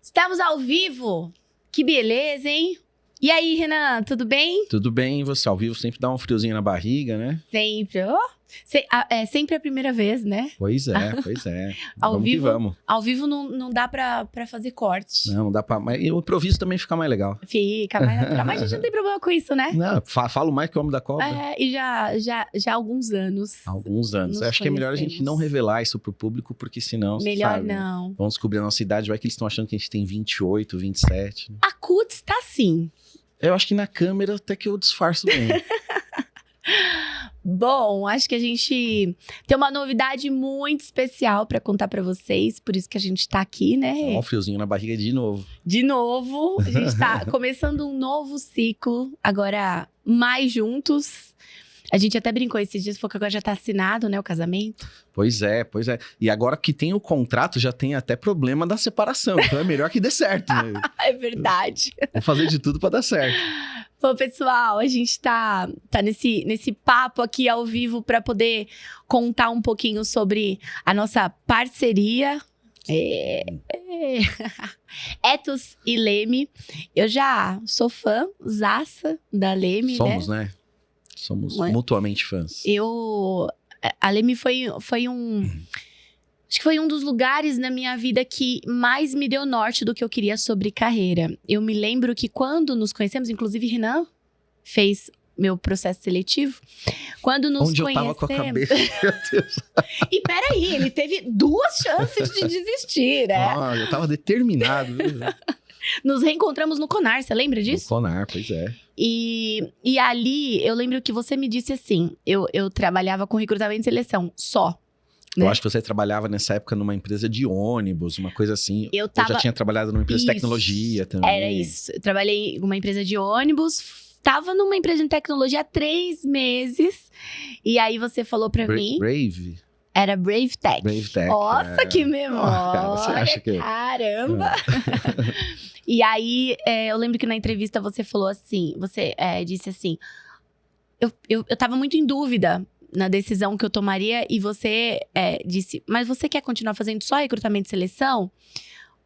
Estamos ao vivo. Que beleza, hein? E aí, Renan, tudo bem? Tudo bem, você ao vivo sempre dá um friozinho na barriga, né? Sempre. É sempre a primeira vez, né? Pois é. Ao Vamos vivo, que vamos. Ao vivo não dá pra fazer corte. Não dá pra... Mas o improviso também fica mais legal. Fica mais natural. Mas a gente não tem problema com isso, né? Não, falo mais que o Homem da Cobra. E já há alguns anos. Há alguns anos. Nos Acho que é melhor a gente conhecemos. não revelar isso pro público, porque senão, Melhor sabe, não. vão descobrir a nossa idade, vai que eles estão achando que a gente tem 28, 27. A Cuts tá assim. Eu acho que na câmera até que eu disfarço bem. Bom, acho que a gente tem uma novidade muito especial pra contar pra vocês, por isso que a gente tá aqui, né? Dá um friozinho na barriga de novo. De novo, a gente tá começando um novo ciclo, agora mais juntos. A gente até brincou esses dias, falou que agora já tá assinado, né, o casamento. Pois é. E agora que tem o contrato, já tem até problema da separação. Então é melhor que dê certo, né? É verdade. Vou fazer de tudo pra dar certo. Bom, pessoal, a gente tá nesse papo aqui ao vivo para poder contar um pouquinho sobre a nossa parceria. Etos e Leme. Eu já sou fã, zaça da Leme, Somos, né? né? Somos Não é? mutuamente fãs. A Leme foi um... Acho que foi um dos lugares na minha vida que mais me deu norte do que eu queria sobre carreira. Eu me lembro que quando nos conhecemos, inclusive Renan fez meu processo seletivo. Quando nos Onde conhecemos... eu tava com a cabeça, meu Deus. E peraí, ele teve 2 chances de desistir, né? Ah, eu tava determinado. Nos reencontramos no Conar, você lembra No disso? Conar, pois é. E ali, eu lembro que você me disse assim, eu trabalhava com recrutamento e seleção, só. Eu Né? acho que você trabalhava nessa época numa empresa de ônibus, uma coisa assim. Eu já tinha trabalhado numa empresa de Isso. tecnologia também. Era isso. Eu trabalhei em uma empresa de ônibus, tava numa empresa de tecnologia há 3 meses. E aí você falou pra mim... Brave? Era Brave Tech. Brave Tech. Nossa, que memória! Cara, você acha que... Caramba! E aí, eu lembro que na entrevista você falou assim, você disse assim, eu tava muito em dúvida na decisão que eu tomaria e você disse, mas você quer continuar fazendo só recrutamento e seleção?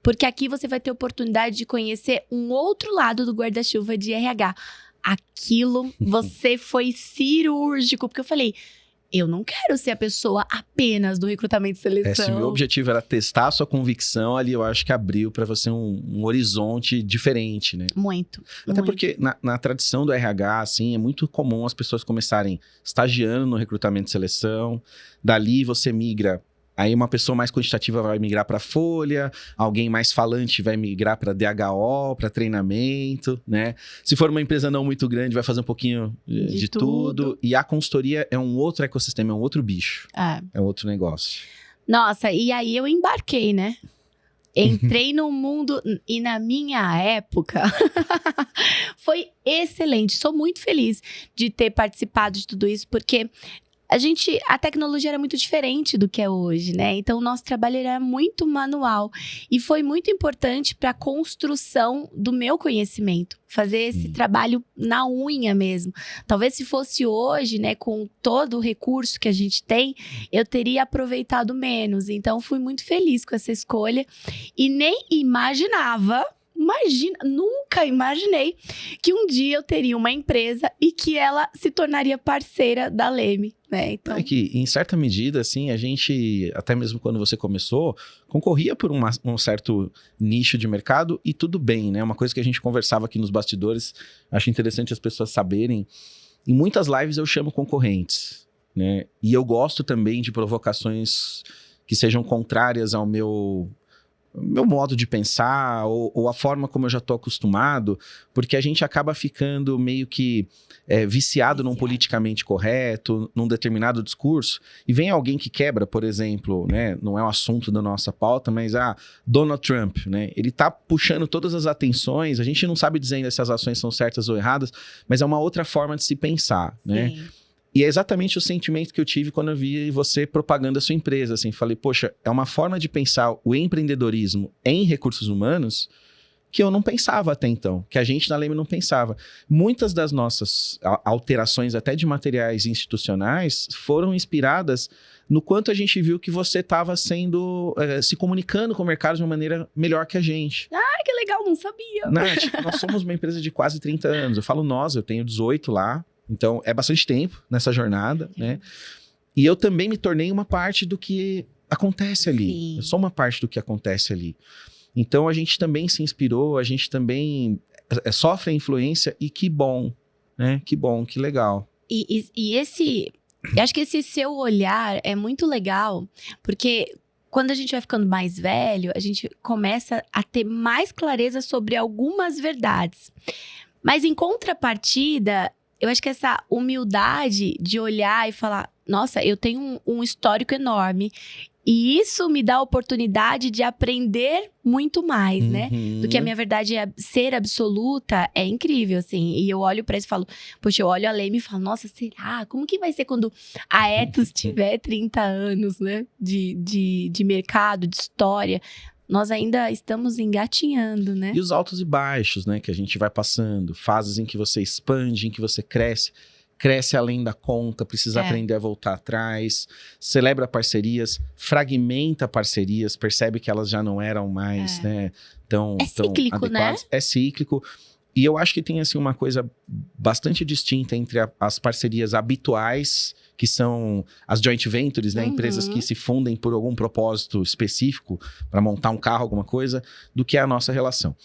Porque aqui você vai ter oportunidade de conhecer um outro lado do guarda-chuva de RH. Aquilo, você foi cirúrgico, porque eu falei, eu não quero ser a pessoa apenas do recrutamento e seleção. Se o meu objetivo era testar a sua convicção, ali eu acho que abriu para você um horizonte diferente, né? Muito. Até porque na tradição do RH, assim, é muito comum as pessoas começarem estagiando no recrutamento e seleção, dali você migra. Aí uma pessoa mais quantitativa vai migrar para folha, alguém mais falante vai migrar para DHO, para treinamento, né? Se for uma empresa não muito grande, vai fazer um pouquinho de tudo. E a consultoria é um outro ecossistema, é um outro bicho. É um outro negócio. Nossa, e aí eu embarquei, né? Entrei no mundo e na minha época foi excelente. Sou muito feliz de ter participado de tudo isso, porque a tecnologia era muito diferente do que é hoje, né? Então, o nosso trabalho era muito manual. E foi muito importante para a construção do meu conhecimento. Fazer esse trabalho na unha mesmo. Talvez se fosse hoje, né, com todo o recurso que a gente tem, eu teria aproveitado menos. Então, fui muito feliz com essa escolha. E nem nunca imaginei que um dia eu teria uma empresa e que ela se tornaria parceira da Leme, né? Então... É que, em certa medida, assim, a gente, até mesmo quando você começou, concorria por um certo nicho de mercado e tudo bem, né? Uma coisa que a gente conversava aqui nos bastidores, acho interessante as pessoas saberem, em muitas lives eu chamo concorrentes, né? E eu gosto também de provocações que sejam contrárias ao meu modo de pensar ou a forma como eu já estou acostumado, porque a gente acaba ficando meio que viciado num politicamente correto, num determinado discurso, e vem alguém que quebra, por exemplo, né, não é o assunto da nossa pauta, mas Donald Trump, né, ele tá puxando todas as atenções, a gente não sabe dizer ainda se as ações são certas ou erradas, mas é uma outra forma de se pensar, né? Sim. E é exatamente o sentimento que eu tive quando eu vi você propagando a sua empresa, assim, falei, poxa, é uma forma de pensar o empreendedorismo em recursos humanos que eu não pensava até então, que a gente na Leme não pensava. Muitas das nossas alterações, até de materiais institucionais, foram inspiradas no quanto a gente viu que você estava se comunicando com o mercado de uma maneira melhor que a gente. Ai, que legal, não sabia. Nath, nós somos uma empresa de quase 30 anos. Eu falo nós, eu tenho 18 lá, então é bastante tempo nessa jornada, né? E eu também me tornei uma parte do que acontece ali. Sim. Eu sou uma parte do que acontece ali. Então a gente também se inspirou, a gente também sofre a influência e que bom, né? Que bom, que legal. Eu acho que esse seu olhar é muito legal, porque quando a gente vai ficando mais velho, a gente começa a ter mais clareza sobre algumas verdades. Mas em contrapartida, eu acho que essa humildade de olhar e falar, nossa, eu tenho um histórico enorme. E isso me dá a oportunidade de aprender muito mais, né? Do que a minha verdade ser absoluta, é incrível, assim. E eu olho pra isso e falo, poxa, eu olho a Leme e falo, nossa, será? Como que vai ser quando a Ethos tiver 30 anos, né? De mercado, de história. Nós ainda estamos engatinhando, né? E os altos e baixos, né? Que a gente vai passando. Fases em que você expande, em que você cresce além da conta, precisa aprender a voltar atrás, celebra parcerias, fragmenta parcerias, percebe que elas já não eram mais, né, tão cíclico, adequadas. né? É cíclico. E eu acho que tem assim, uma coisa bastante distinta entre as parcerias habituais, que são as joint ventures, né? Empresas que se fundem por algum propósito específico, para montar um carro, alguma coisa, do que a nossa relação.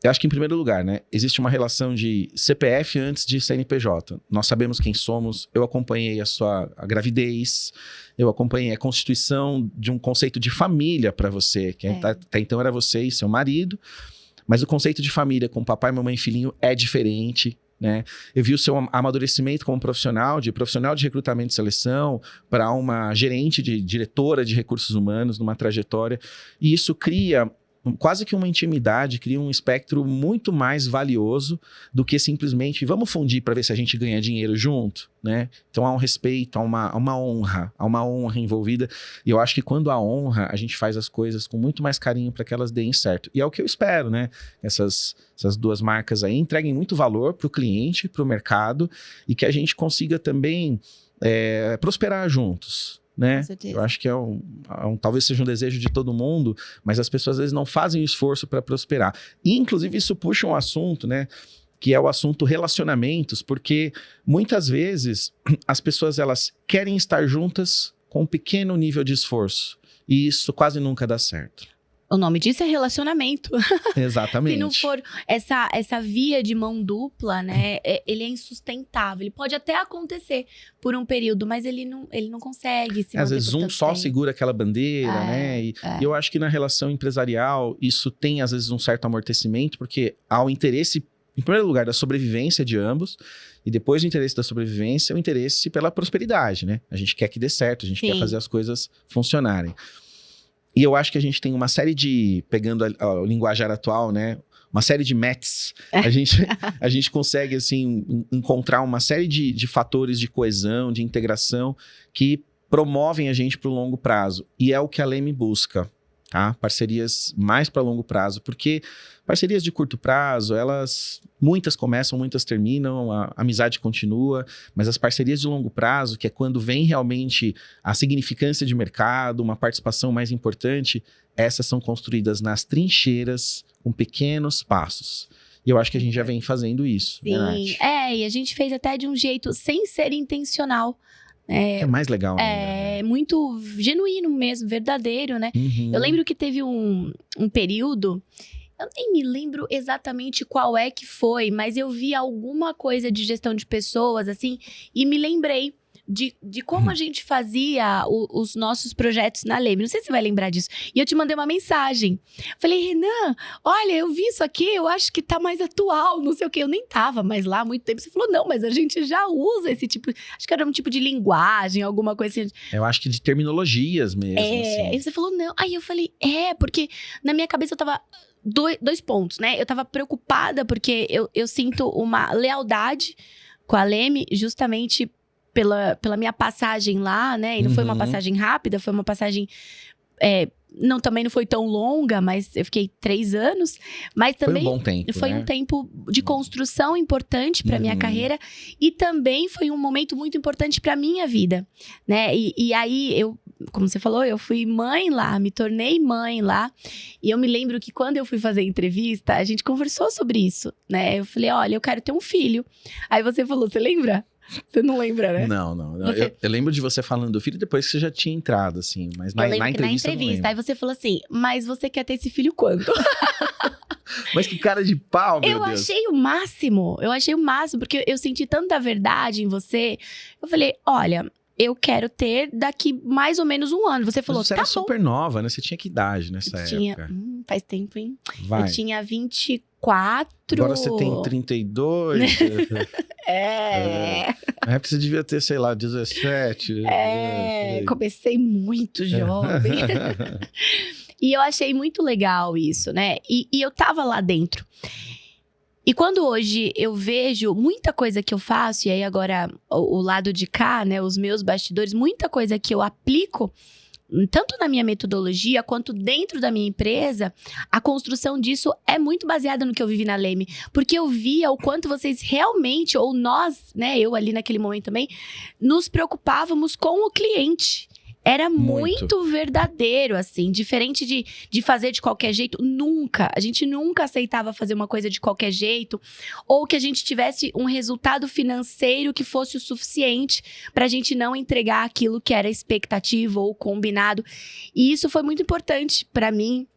Eu acho que, em primeiro lugar, né, existe uma relação de CPF antes de CNPJ. Nós sabemos quem somos, eu acompanhei a gravidez, eu acompanhei a constituição de um conceito de família para você, que até então era você e seu marido, mas o conceito de família com papai, mamãe e filhinho é diferente, né? Eu vi o seu amadurecimento como profissional de recrutamento e seleção para uma diretora de recursos humanos numa trajetória, e isso cria quase que uma intimidade, cria um espectro muito mais valioso do que simplesmente vamos fundir para ver se a gente ganha dinheiro junto, né? Então há um respeito, há uma honra envolvida, e eu acho que quando há honra, a gente faz as coisas com muito mais carinho para que elas deem certo. E é o que eu espero, né? Essas duas marcas aí entreguem muito valor para o cliente, para o mercado, e que a gente consiga também prosperar juntos. Né? Eu acho que talvez seja um desejo de todo mundo, mas as pessoas às vezes não fazem o esforço para prosperar. E, inclusive, isso puxa um assunto, né? Que é o assunto relacionamentos, porque muitas vezes as pessoas elas querem estar juntas com um pequeno nível de esforço, e isso quase nunca dá certo. O nome disso é relacionamento. Exatamente. Se não for essa via de mão dupla, né? Ele é insustentável. Ele pode até acontecer por um período, mas ele não consegue se manter. Às vezes um só segura aquela bandeira, né? E eu acho que na relação empresarial, isso tem às vezes um certo amortecimento, porque há o interesse, em primeiro lugar, da sobrevivência de ambos, e depois do interesse da sobrevivência, o interesse pela prosperidade, né? A gente quer que dê certo, a gente quer fazer as coisas funcionarem. E eu acho que a gente tem uma série pegando a linguajar atual, né? Uma série de matches. A gente consegue, assim, encontrar uma série de fatores de coesão, de integração, que promovem a gente para o longo prazo. E é o que a Leme busca, tá? Parcerias mais para longo prazo, porque parcerias de curto prazo, muitas começam, muitas terminam, a amizade continua, mas as parcerias de longo prazo, que é quando vem realmente a significância de mercado, uma participação mais importante, essas são construídas nas trincheiras, com pequenos passos. E eu acho que a gente já vem fazendo isso. Sim, né, e a gente fez até de um jeito sem ser intencional. É mais legal. É muito genuíno mesmo, verdadeiro, né? Eu lembro que teve um período, eu nem me lembro exatamente qual é que foi, mas eu vi alguma coisa de gestão de pessoas, assim, e me lembrei de como a gente fazia os nossos projetos na Leme. Não sei se você vai lembrar disso. E eu te mandei uma mensagem. Falei, Renan, olha, eu vi isso aqui, eu acho que tá mais atual, não sei o quê. Eu nem tava mais lá há muito tempo. Você falou, não, mas a gente já usa esse tipo... Acho que era um tipo de linguagem, alguma coisa assim. Eu acho que de terminologias mesmo. Assim. E você falou, não. Aí eu falei, porque na minha cabeça eu tava... Dois pontos, né? Eu tava preocupada porque eu sinto uma lealdade com a Leme, justamente pela minha passagem lá, né? E não foi uma passagem rápida, foi uma passagem também não foi tão longa, mas eu fiquei 3 anos. Mas também foi um bom tempo, foi né? um tempo de construção importante para minha carreira. E também foi um momento muito importante para minha vida, né? E aí, como você falou, eu fui mãe lá, me tornei mãe lá. E eu me lembro que quando eu fui fazer a entrevista, a gente conversou sobre isso, né? Eu falei, olha, eu quero ter um filho. Aí você falou, você lembra? Você não lembra, né? Não. Você... Eu lembro de você falando do filho depois que você já tinha entrado, assim. Mas na entrevista, aí você falou assim, mas você quer ter esse filho quando? Mas que cara de pau, meu Deus. Eu achei o máximo, porque eu senti tanta verdade em você. Eu falei, olha, eu quero ter daqui mais ou menos um ano. Você falou, mas você era super nova, né? Você tinha que idade nessa época? Faz tempo, hein? Vai. Eu tinha 24. Agora você tem 32. Na época você devia ter, sei lá, 17. Comecei muito jovem. E eu achei muito legal isso, né? E eu tava lá dentro. E quando hoje eu vejo muita coisa que eu faço, e aí agora o lado de cá, né? Os meus bastidores, muita coisa que eu aplico, tanto na minha metodologia quanto dentro da minha empresa, a construção disso é muito baseada no que eu vivi na Leme. Porque eu via o quanto vocês realmente, ou nós, né? Eu ali naquele momento também, nos preocupávamos com o cliente. Era muito verdadeiro, assim. Diferente de fazer de qualquer jeito, nunca. A gente nunca aceitava fazer uma coisa de qualquer jeito. Ou que a gente tivesse um resultado financeiro que fosse o suficiente pra gente não entregar aquilo que era expectativa ou combinado. E isso foi muito importante pra mim.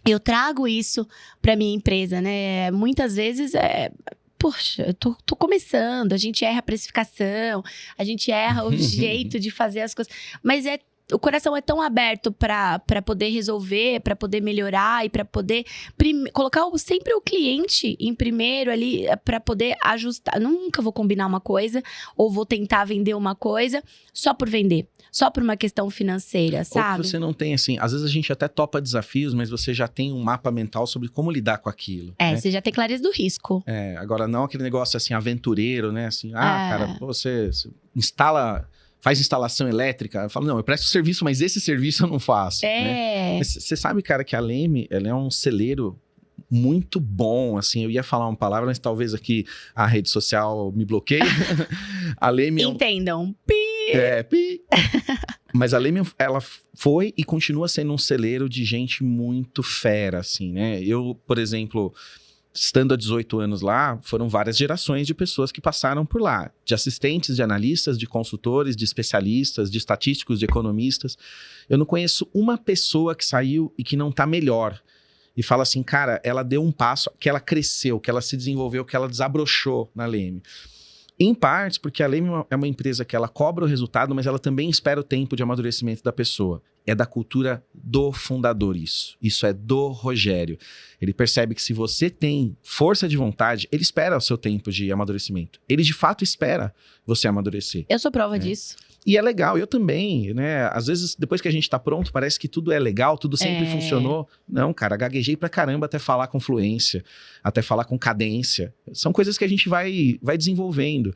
Eu trago isso pra minha empresa, né? Muitas vezes poxa, eu tô começando, a gente erra a precificação, a gente erra o jeito de fazer as coisas, mas o coração é tão aberto para poder resolver, para poder melhorar e para poder colocar sempre o cliente em primeiro ali, para poder ajustar. Nunca vou combinar uma coisa ou vou tentar vender uma coisa só por vender. Só por uma questão financeira, sabe? Ou que você não tem, assim, às vezes a gente até topa desafios, mas você já tem um mapa mental sobre como lidar com aquilo. Né? Você já tem clareza do risco. Agora não aquele negócio assim, aventureiro, né? Assim, cara, você faz instalação elétrica. Eu falo, não, eu presto serviço, mas esse serviço eu não faço. Né? Você sabe, cara, que a Leme, ela é um celeiro muito bom, assim, eu ia falar uma palavra, mas talvez aqui a rede social me bloqueie. A Leme Entendam. Pi! Pi! Mas a Leme, ela foi e continua sendo um celeiro de gente muito fera, assim, né? Eu, por exemplo, estando há 18 anos lá, foram várias gerações de pessoas que passaram por lá. De assistentes, de analistas, de consultores, de especialistas, de estatísticos, de economistas. Eu não conheço uma pessoa que saiu e que não tá melhor. E fala assim, cara, ela deu um passo, que ela cresceu, que ela se desenvolveu, que ela desabrochou na Leme. Em partes, porque a Leme é uma empresa que ela cobra o resultado, mas ela também espera o tempo de amadurecimento da pessoa. É da cultura do fundador isso. Isso é do Rogério. Ele percebe que se você tem força de vontade, ele espera o seu tempo de amadurecimento. Ele de fato espera você amadurecer. Eu sou prova disso. E é legal, eu também, né? Às vezes, depois que a gente tá pronto, parece que tudo é legal, tudo sempre funcionou. Não, cara, gaguejei pra caramba até falar com fluência, até falar com cadência. São coisas que a gente vai desenvolvendo.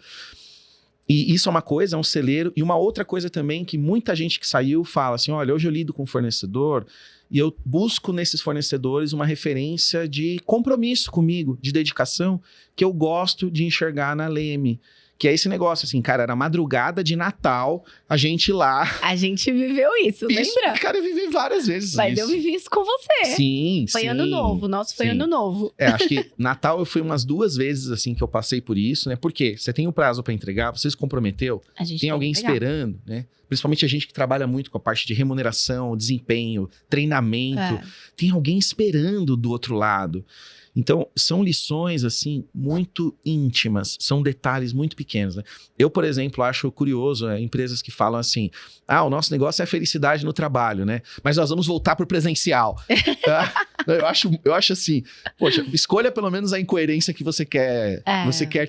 E isso é uma coisa, é um celeiro. E uma outra coisa também que muita gente que saiu fala assim, olha, hoje eu lido com fornecedor e eu busco nesses fornecedores uma referência de compromisso comigo, de dedicação, que eu gosto de enxergar na Leme. Que é esse negócio, assim, cara, era madrugada de Natal, a gente lá... A gente viveu isso, lembra? Cara, eu vivi várias vezes Mas eu vivi isso com você. Sim, Foi ano novo, nosso foi ano novo. Acho que Natal eu fui umas 2 vezes, assim, que eu passei por isso, né? por quê? Você tem o prazo para entregar, você se comprometeu, tem alguém esperando, né? Principalmente a gente que trabalha muito com a parte de remuneração, desempenho, treinamento. Tem alguém esperando do outro lado. Então, são lições, assim, muito íntimas, são detalhes muito pequenos, né? Eu, por exemplo, acho curioso empresas que falam assim, o nosso negócio é a felicidade no trabalho, né? Mas nós vamos voltar pro presencial. Eu acho assim, poxa, escolha pelo menos a incoerência que você quer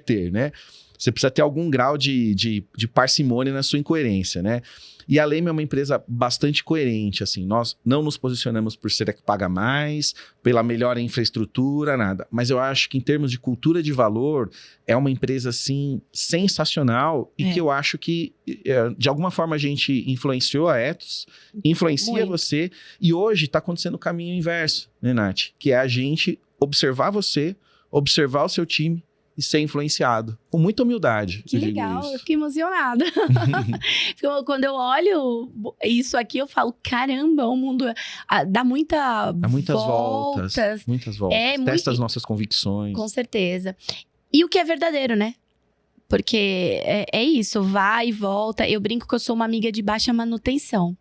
ter, né? você precisa ter algum grau de parcimônia na sua incoerência, né? E a Leme é uma empresa bastante coerente, assim. Nós não nos posicionamos por ser a que paga mais, pela melhor infraestrutura, nada. Mas eu acho que em termos de cultura de valor, é uma empresa, assim, sensacional e que eu acho que, de alguma forma, a gente influenciou a Ethos, influencia você e hoje está acontecendo o caminho inverso, né, Nath? Que é a gente observar você, observar o seu time e ser influenciado. Com muita humildade. Que legal, eu fiquei emocionada. Quando eu olho isso aqui, eu falo, caramba, o mundo dá muitas voltas. Muitas voltas. Testa as nossas convicções. Com certeza. E o que é verdadeiro, né? Porque é isso, vai e volta. Eu brinco que eu sou uma amiga de baixa manutenção.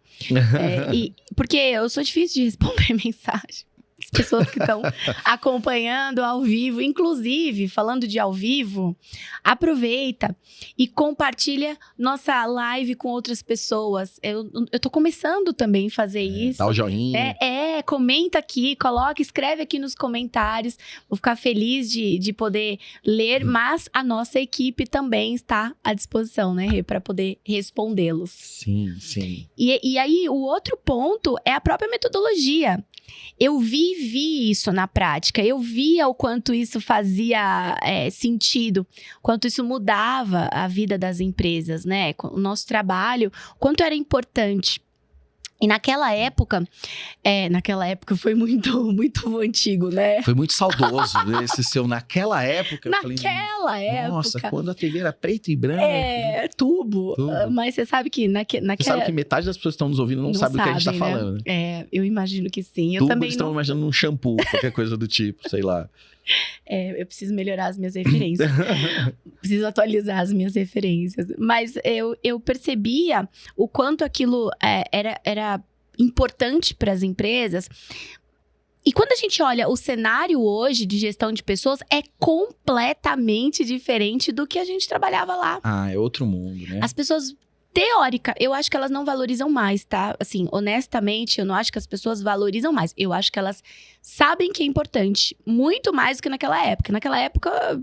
Porque eu sou difícil de responder mensagem. As pessoas que estão acompanhando ao vivo, inclusive, falando de ao vivo, aproveita e compartilha nossa live com outras pessoas. Eu tô começando também a fazer isso. Dá o joinha. Comenta aqui, escreve aqui nos comentários. Vou ficar feliz de poder ler, mas a nossa equipe também está à disposição, né, Rê, para poder respondê-los. Sim, sim. E aí, o outro ponto é a própria metodologia. Eu vivi isso na prática, eu via o quanto isso fazia sentido, quanto isso mudava a vida das empresas, né? O nosso trabalho, quanto era importante. E naquela época foi muito, muito antigo, né? Foi muito saudoso esse seu naquela época. Naquela época. Nossa, quando a TV era preta e branca. Tubo. Mas você sabe que naquela... Você sabe que metade das pessoas que estão nos ouvindo não sabe o que a gente tá falando. Né? Eu imagino que sim. Tubo, eles estão imaginando um shampoo, qualquer coisa do tipo, sei lá. Eu preciso melhorar as minhas referências. Preciso atualizar as minhas referências. Mas eu percebia o quanto aquilo era importante para as empresas. E quando a gente olha o cenário hoje de gestão de pessoas, é completamente diferente do que a gente trabalhava lá. É outro mundo, né? As pessoas... eu acho que elas não valorizam mais, tá? Assim, honestamente, eu não acho que as pessoas valorizam mais. Eu acho que elas sabem que é importante, muito mais do que naquela época. Naquela época,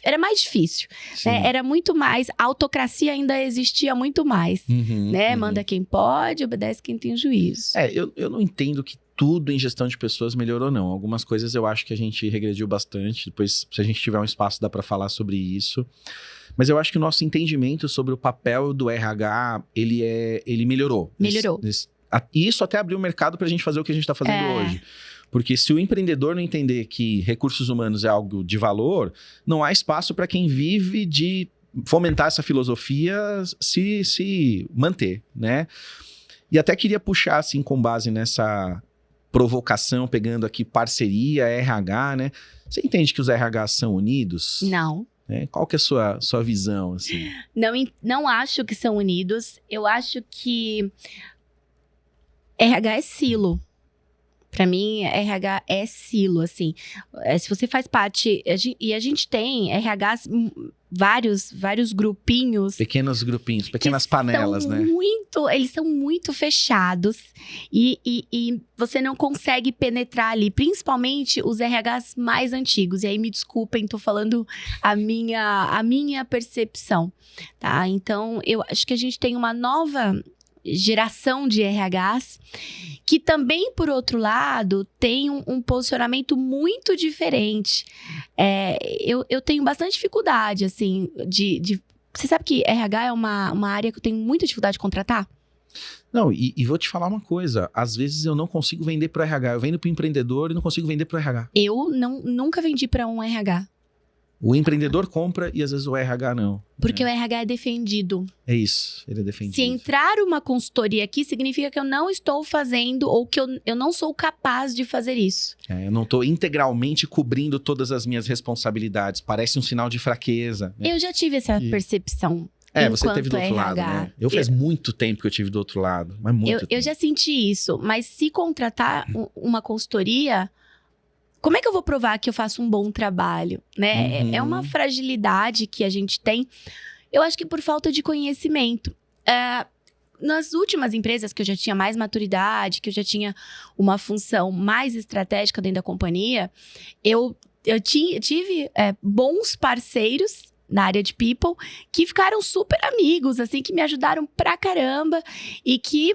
era mais difícil, né? Era muito mais, a autocracia ainda existia muito mais, né? Manda quem pode, obedece quem tem juízo. Eu não entendo que tudo em gestão de pessoas melhorou, não. Algumas coisas eu acho que a gente regrediu bastante. Depois, se a gente tiver um espaço, dá pra falar sobre isso. Mas eu acho que o nosso entendimento sobre o papel do RH, ele melhorou. Melhorou. E isso até abriu o mercado pra gente fazer o que a gente tá fazendo hoje. Porque se o empreendedor não entender que recursos humanos é algo de valor, não há espaço para quem vive de fomentar essa filosofia se manter, né? E até queria puxar, assim, com base nessa provocação, pegando aqui parceria, RH, né? Você entende que os RHs são unidos? Não. Qual que é a sua visão, assim? Não acho que são unidos. Eu acho que RH é silo. Pra mim, RH é silo, assim. Se você faz parte... E a gente tem RHs, vários grupinhos. Pequenos grupinhos, pequenas panelas, né? Eles são muito fechados. E você não consegue penetrar ali. Principalmente os RHs mais antigos. E aí, me desculpem, tô falando a minha percepção, tá? Então, eu acho que a gente tem uma nova geração de RHs, que também, por outro lado, tem um posicionamento muito diferente. Eu tenho bastante dificuldade, assim, Você sabe que RH é uma área que eu tenho muita dificuldade de contratar? Não, e vou te falar uma coisa. Às vezes eu não consigo vender pro RH. Eu vendo pro empreendedor e não consigo vender pro RH. Eu nunca vendi para um RH. O empreendedor compra e às vezes o RH não. Porque o RH é defendido. É isso, ele é defendido. Se entrar uma consultoria aqui, significa que eu não estou fazendo ou que eu não sou capaz de fazer isso. Eu não estou integralmente cobrindo todas as minhas responsabilidades. Parece um sinal de fraqueza. Né? Eu já tive essa percepção. Você teve do outro lado, né? Faz muito tempo que eu tive do outro lado. Mas muito tempo. Eu já senti isso. Mas se contratar uma consultoria... Como é que eu vou provar que eu faço um bom trabalho, né? É uma fragilidade que a gente tem. Eu acho que por falta de conhecimento. Nas últimas empresas que eu já tinha mais maturidade, que eu já tinha uma função mais estratégica dentro da companhia, eu tive bons parceiros na área de people, que ficaram super amigos, assim, que me ajudaram pra caramba. E que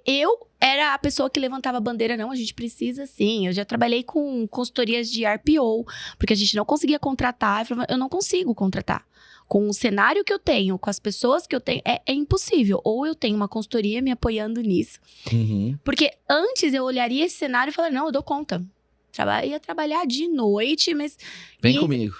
eu era a pessoa que levantava a bandeira, não, a gente precisa sim. Eu já trabalhei com consultorias de RPO, porque a gente não conseguia contratar. Eu falava, eu não consigo contratar. Com o cenário que eu tenho, com as pessoas que eu tenho, é impossível. Ou eu tenho uma consultoria me apoiando nisso. Porque antes eu olharia esse cenário e falaria, não, eu dou conta. Ia trabalhar de noite, mas... Vem comigo.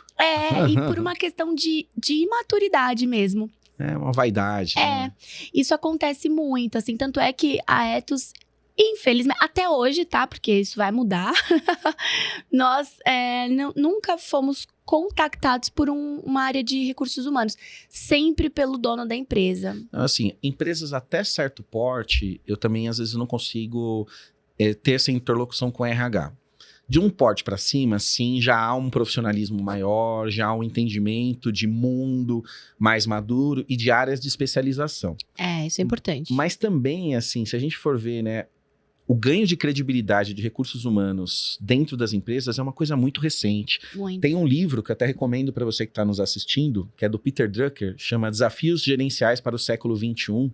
E por uma questão de imaturidade mesmo. É uma vaidade. Né? Isso acontece muito, assim. Tanto é que a Etos, infelizmente, até hoje, tá? Porque isso vai mudar. Nós nunca fomos contactados por uma área de recursos humanos. Sempre pelo dono da empresa. Assim, empresas até certo porte, eu também, às vezes, não consigo ter essa interlocução com o RH. De um porte para cima, sim, já há um profissionalismo maior, já há um entendimento de mundo mais maduro e de áreas de especialização. Isso é importante. Mas também, assim, se a gente for ver, né, o ganho de credibilidade de recursos humanos dentro das empresas é uma coisa muito recente. Muito. Tem um livro que eu até recomendo para você que está nos assistindo, que é do Peter Drucker, chama Desafios Gerenciais para o Século XXI,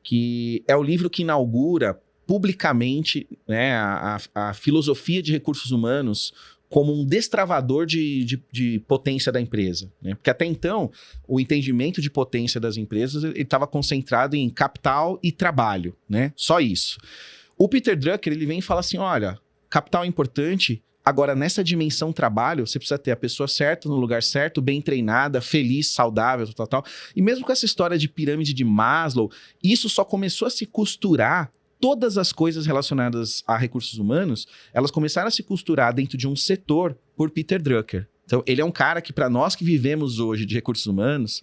que é o livro que inaugura publicamente, né, a filosofia de recursos humanos como um destravador de potência da empresa. Né? Porque até então, o entendimento de potência das empresas estava concentrado em capital e trabalho, né? Só isso. O Peter Drucker, ele vem e fala assim, olha, capital é importante, agora nessa dimensão trabalho, você precisa ter a pessoa certa, no lugar certo, bem treinada, feliz, saudável, tal. E mesmo com essa história de pirâmide de Maslow, isso só começou a se costurar. Todas as coisas relacionadas a recursos humanos, elas começaram a se costurar dentro de um setor por Peter Drucker. Então, ele é um cara que, para nós que vivemos hoje de recursos humanos,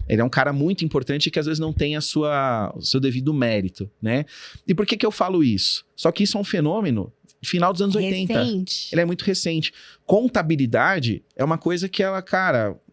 ele é um cara muito importante que às vezes não tem o seu devido mérito, né? E por que eu falo isso? Só que isso é um fenômeno final dos anos 80. Recente. Ele é muito recente. Contabilidade é uma coisa que ela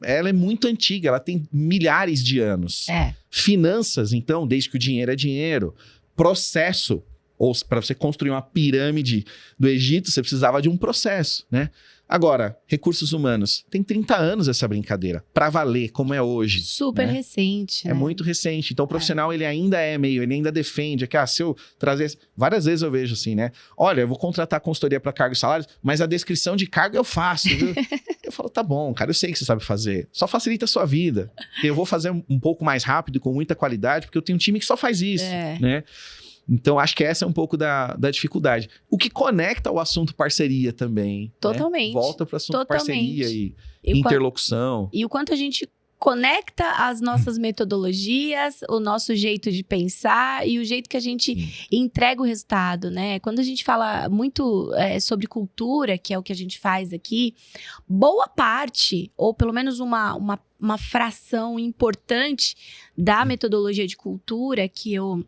é muito antiga, ela tem milhares de anos. Finanças, então, desde que o dinheiro é dinheiro. Processo, ou para você construir uma pirâmide do Egito, você precisava de um processo, né? Agora, recursos humanos, tem 30 anos essa brincadeira, para valer, como é hoje. Super recente. É muito recente. Então, o profissional, ele ainda ele ainda defende, que se eu trazer... Várias vezes eu vejo assim, né? Olha, eu vou contratar consultoria para cargos e salários, mas a descrição de cargo eu faço, viu? Eu falo, tá bom, cara, eu sei que você sabe fazer. Só facilita a sua vida. Eu vou fazer um pouco mais rápido e com muita qualidade, porque eu tenho um time que só faz isso, né? Então, acho que essa é um pouco da dificuldade. O que conecta o assunto parceria também. Totalmente. Né? Volta para o assunto parceria e interlocução. E o quanto a gente conecta as nossas metodologias, o nosso jeito de pensar e o jeito que a gente entrega o resultado, né? Quando a gente fala muito sobre cultura, que é o que a gente faz aqui, boa parte, ou pelo menos uma fração importante da metodologia de cultura que eu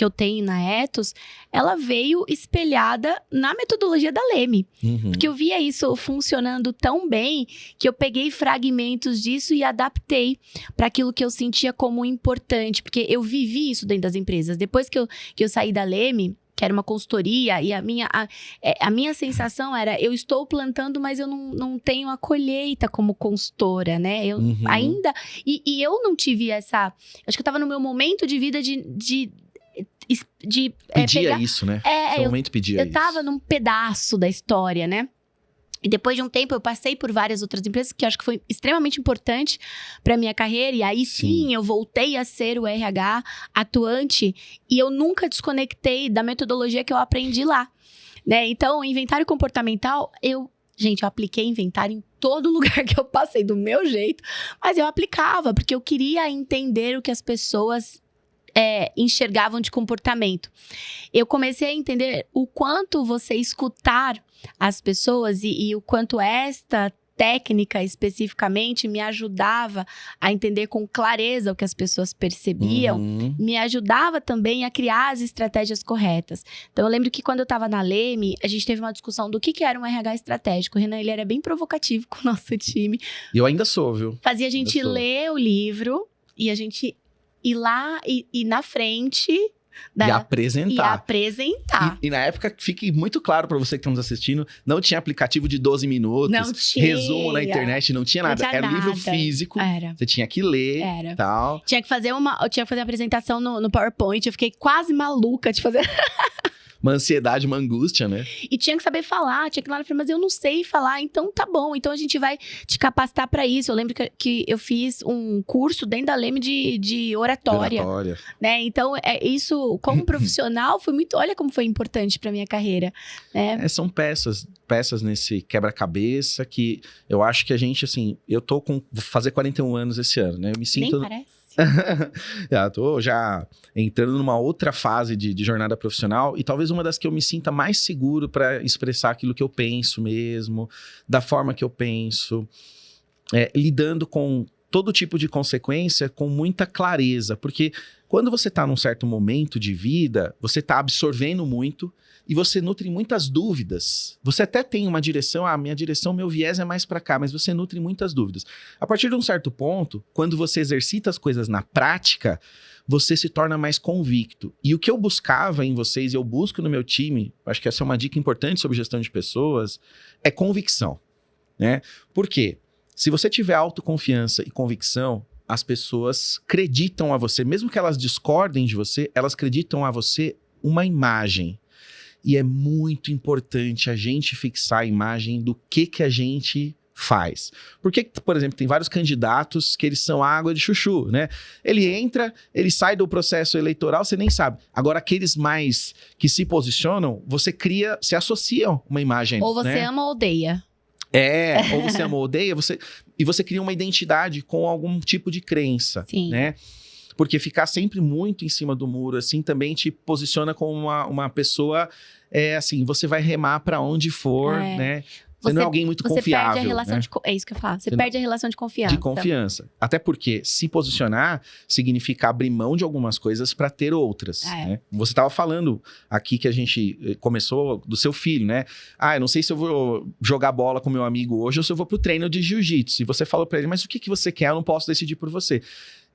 tenho na Etos, ela veio espelhada na metodologia da Leme. Porque eu via isso funcionando tão bem que eu peguei fragmentos disso e adaptei para aquilo que eu sentia como importante. Porque eu vivi isso dentro das empresas. Depois que eu saí da Leme, que era uma consultoria, e a minha sensação era, eu estou plantando, mas eu não tenho a colheita como consultora, né? Eu ainda... E eu não tive essa... Acho que eu estava no meu momento de vida de pedia isso, né? Seu momento pedia isso. Eu tava num pedaço da história, né? E depois de um tempo eu passei por várias outras empresas que eu acho que foi extremamente importante para minha carreira. E aí sim, eu voltei a ser o RH atuante e eu nunca desconectei da metodologia que eu aprendi lá, né? Então, inventário comportamental, eu apliquei inventário em todo lugar que eu passei do meu jeito, mas eu aplicava porque eu queria entender o que as pessoas enxergavam de comportamento. Eu comecei a entender o quanto você escutar as pessoas e o quanto esta técnica especificamente me ajudava a entender com clareza o que as pessoas percebiam, me ajudava também a criar as estratégias corretas. Então eu lembro que quando eu estava na Leme, a gente teve uma discussão do que era um RH estratégico. O Renan, ele era bem provocativo com o nosso time. E eu ainda sou, viu? Fazia a gente ler o livro e a gente ir lá e na frente E apresentar. E na época, fique muito claro para você que está nos assistindo, não tinha aplicativo de 12 minutos, não tinha. Resumo na internet, não tinha nada. Era livro físico, você tinha que ler e tal. Eu tinha que fazer uma apresentação no PowerPoint, eu fiquei quase maluca de fazer... Uma ansiedade, uma angústia, né? E tinha que saber falar, tinha que ir lá na firma, mas eu não sei falar, então tá bom. Então a gente vai te capacitar pra isso. Eu lembro que eu fiz um curso dentro da Leme de oratória. Né? Então, isso, como profissional, foi muito... Olha como foi importante pra minha carreira. Né? São peças nesse quebra-cabeça que eu acho que a gente, assim... Vou fazer 41 anos esse ano, né? Eu me sinto... Nem parece. Tô já entrando numa outra fase de jornada profissional e talvez uma das que eu me sinta mais seguro para expressar aquilo que eu penso mesmo, da forma que eu penso, lidando com todo tipo de consequência com muita clareza, porque quando você está num certo momento de vida, você está absorvendo muito e você nutre muitas dúvidas. Você até tem uma direção, minha direção, meu viés é mais para cá, mas você nutre muitas dúvidas. A partir de um certo ponto, quando você exercita as coisas na prática, você se torna mais convicto. E o que eu buscava em vocês, e eu busco no meu time, acho que essa é uma dica importante sobre gestão de pessoas, é convicção, né? Por quê? Se você tiver autoconfiança e convicção, as pessoas acreditam a você, mesmo que elas discordem de você, elas acreditam a você uma imagem. E é muito importante a gente fixar a imagem do que a gente faz. Porque, por exemplo, tem vários candidatos que eles são água de chuchu, né? Ele entra, ele sai do processo eleitoral, você nem sabe. Agora, aqueles mais que se posicionam, se associam uma imagem. Ou você ama ou odeia. Ou você ama ou odeia, e você cria uma identidade com algum tipo de crença, Sim. Né? Porque ficar sempre muito em cima do muro, assim, também te posiciona como uma pessoa, assim, você vai remar para onde for, né? Você não é alguém muito confiável. Você perde a relação é isso que eu falo. Você perde a relação de confiança. De confiança. Até porque se posicionar significa abrir mão de algumas coisas para ter outras. Né? Você estava falando aqui que a gente começou do seu filho, né? Eu não sei se eu vou jogar bola com meu amigo hoje ou se eu vou pro treino de jiu-jitsu. E você falou para ele, mas o que você quer? Eu não posso decidir por você.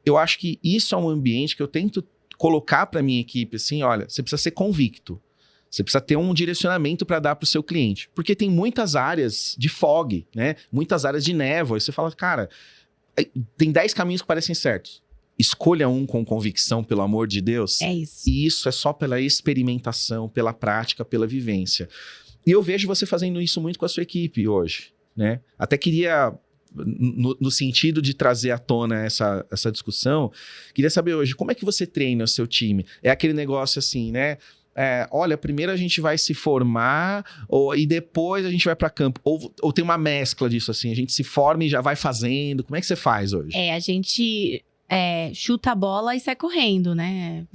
Eu acho que isso é um ambiente que eu tento colocar para minha equipe, assim, olha, você precisa ser convicto. Você precisa ter um direcionamento para dar para o seu cliente. Porque tem muitas áreas de fog, né? Muitas áreas de névoa. E você fala, cara, tem 10 caminhos que parecem certos. Escolha um com convicção, pelo amor de Deus. É isso. E isso é só pela experimentação, pela prática, pela vivência. E eu vejo você fazendo isso muito com a sua equipe hoje, né? Até queria... No sentido de trazer à tona essa discussão, queria saber hoje, como é que você treina o seu time? É aquele negócio assim, né? Olha, primeiro a gente vai se formar e depois a gente vai para campo. Ou tem uma mescla disso, assim, a gente se forma e já vai fazendo. Como é que você faz hoje? A gente chuta a bola e sai correndo, né?